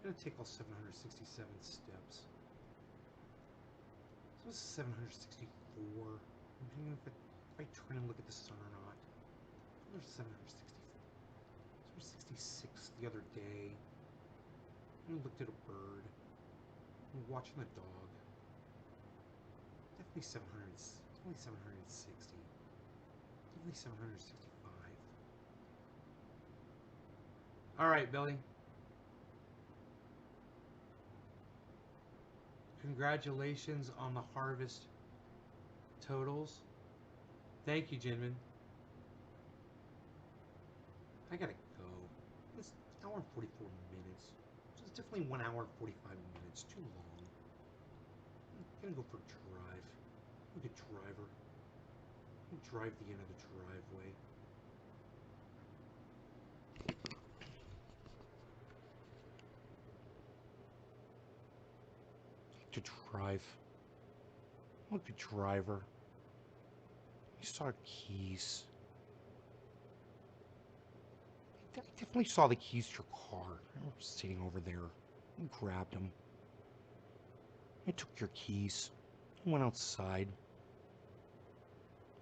I'm gonna take all 767 steps. So this is 764. I'm thinking if I turn and look at the sun or not. There's 764. 766 the other day. I looked at a bird. I'm watching the dog. Definitely 700. Definitely 760. Definitely 765. All right, Billy. Congratulations on the harvest totals. Thank you, Jinmin. I gotta go. It's an hour and 44 minutes. So it's definitely 1 hour and 45 minutes. Too long. I'm gonna go for a drive. Look at driver. Drive the end of the driveway. To drive. Look at driver. You saw keys. I definitely saw the keys to your car. They were sitting over there. You grabbed them. I took your keys. I went outside.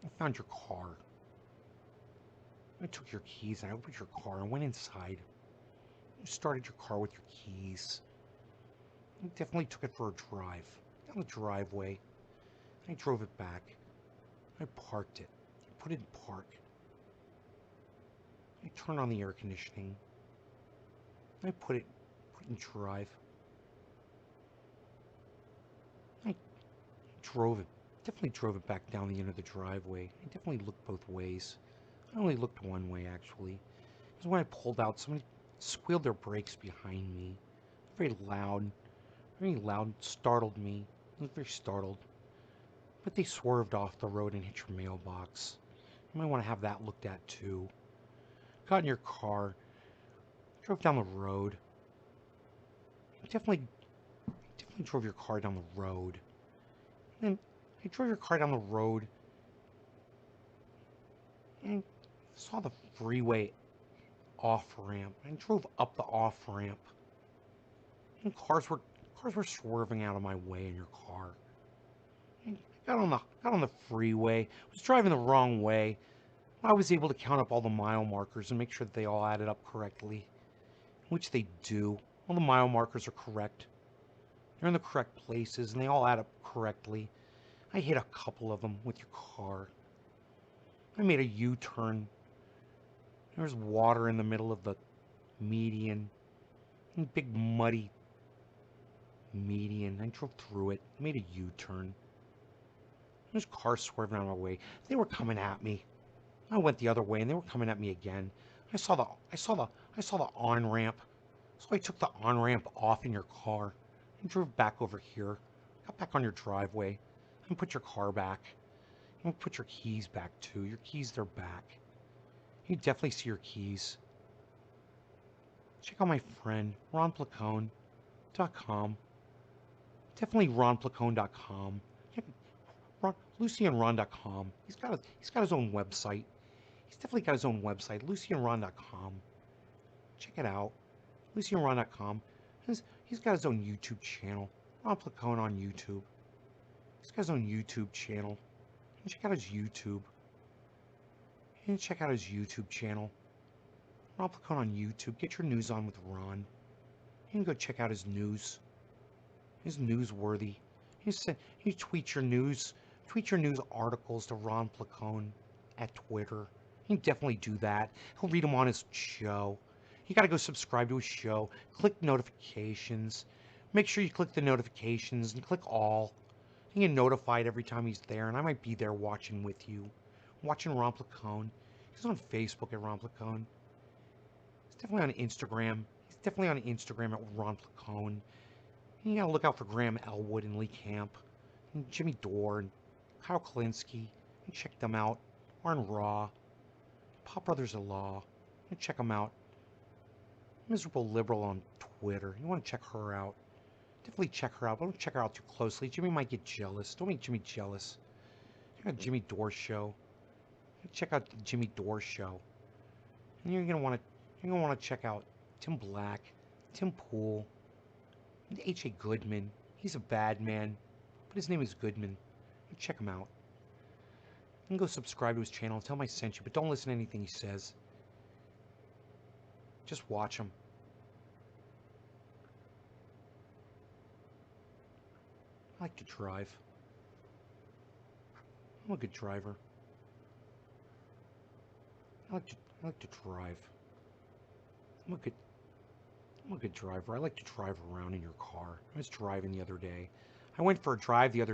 I found your car. I took your keys and I opened your car and went inside. You started your car with your keys. I definitely took it for a drive. Down the driveway. I drove it back. I parked it. I put it in park. I turned on the air conditioning. I put it in drive. I drove it. Definitely drove it back down the end of the driveway. I definitely looked both ways. I only looked one way, actually. Because when I pulled out, somebody squealed their brakes behind me. Very loud. Very loud. Startled me. I was very startled. But they swerved off the road and hit your mailbox. You might want to have that looked at, too. Got in your car. Drove down the road. Definitely drove your car down the road. And I drove your car down the road and saw the freeway off-ramp. I drove up the off-ramp. And cars were swerving out of my way in your car. I got on the freeway. Was driving the wrong way. I was able to count up all the mile markers and make sure that they all added up correctly. Which they do. All the mile markers are correct. They're in the correct places and they all add up correctly. I hit a couple of them with your car. I made a U-turn. There's water in the middle of the median. Big muddy median. I drove through it. Made a U-turn. There's cars swerving out of my way. They were coming at me. I went the other way and they were coming at me again. I saw the on-ramp. So I took the on-ramp off in your car and drove back over here. Got back on your driveway and put your car back. And put your keys back too. Your keys, they're back. You definitely see your keys. Check out my friend, ronplacone.com. Definitely ronplacone.com. LucyandRon.com. He's got his own website. He's definitely got his own website, LucyandRon.com. Check it out. LucyandRon.com. He's got his own YouTube channel. Ron Placone on YouTube. He's got his own YouTube channel. And check out his YouTube. And check out his YouTube channel. Ron Placone on YouTube. Get your news on with Ron. You can go check out his news. His newsworthy. You tweet your news. Tweet your news articles to Ron Placone at Twitter. You can definitely do that. He'll read them on his show. You gotta go subscribe to his show. Click notifications. Make sure you click the notifications and click all. You get notified every time he's there, and I might be there watching with you. Watching Ron Placone. He's on Facebook at Ron Placone. He's definitely on Instagram. He's definitely on Instagram at Ron Placone. You gotta look out for Graham Elwood and Lee Camp, and Jimmy Dore, and Kyle Kalinske. You check them out. Warren Raw, Pop Brothers of Law. You check them out. Miserable Liberal on Twitter. You want to check her out. Definitely check her out, but don't check her out too closely. Jimmy might get jealous. Don't make Jimmy jealous. Check out Jimmy Dore's show. Check out the Jimmy Dore show. And you're gonna want to check out Tim Black, Tim Pool, and H.A. Goodman. He's a bad man, but his name is Goodman. You check him out. You can go subscribe to his channel and tell him I sent you, but don't listen to anything he says. Just watch him. I like to drive. I'm a good driver. I like to drive. I'm a good driver. I like to drive around in your car. I was driving the other day. I went for a drive the other